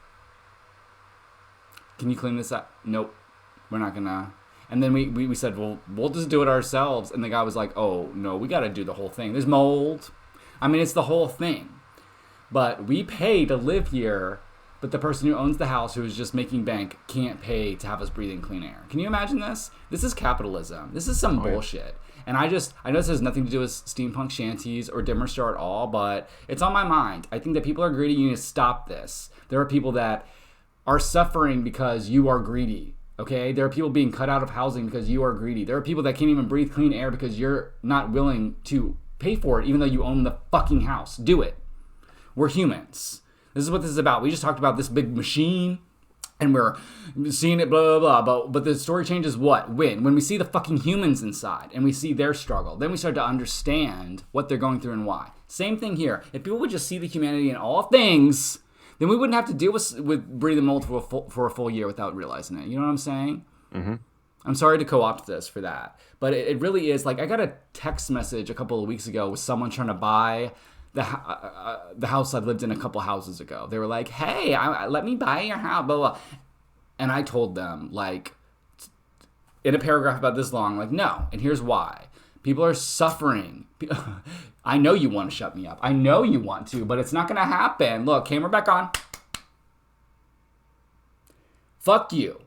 Can you clean this up? Nope. We're not gonna. And then we said, well, we'll just do it ourselves. And the guy was like, oh, no, we got to do the whole thing. There's mold. I mean, it's the whole thing. But we pay to live here, but the person who owns the house, who is just making bank, can't pay to have us breathing clean air. Can you imagine this? This is capitalism. This is some bullshit. And I know this has nothing to do with Steampunk Shanties or Dimmer Star at all, but it's on my mind. I think that people are greedy. You need to stop this. There are people that are suffering because you are greedy. Okay? There are people being cut out of housing because you are greedy. There are people that can't even breathe clean air because you're not willing to pay for it, even though you own the fucking house. Do it. We're humans. This is what this is about. We just talked about this big machine, and we're seeing it, blah, blah, blah. But the story changes what? When we see the fucking humans inside, and we see their struggle, then we start to understand what they're going through and why. Same thing here. If people would just see the humanity in all things, then we wouldn't have to deal with breathing mold for a full year without realizing it. You know what I'm saying? Mm-hmm. I'm sorry to co-opt this for that. But it really is, like, I got a text message a couple of weeks ago with someone trying to buy the house I've lived in a couple houses ago. They were like, hey, let me buy your house, blah, blah. And I told them, like, in a paragraph about this long, like, no. And here's why. People are suffering. I know you want to shut me up. I know you want to, but it's not going to happen. Look, camera back on. Fuck you.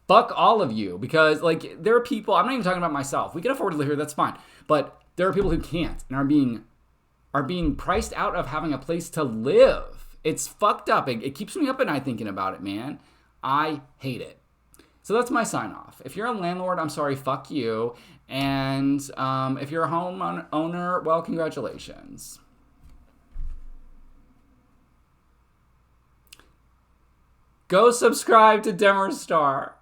Fuck all of you. Because, like, there are people, I'm not even talking about myself. We can afford to live here, that's fine. But there are people who can't and are being priced out of having a place to live. It's fucked up. It keeps me up at night thinking about it, man. I hate it. So that's my sign off. If you're a landlord, I'm sorry, fuck you. And if you're a home owner, well, congratulations. Go subscribe to Dimmer Star.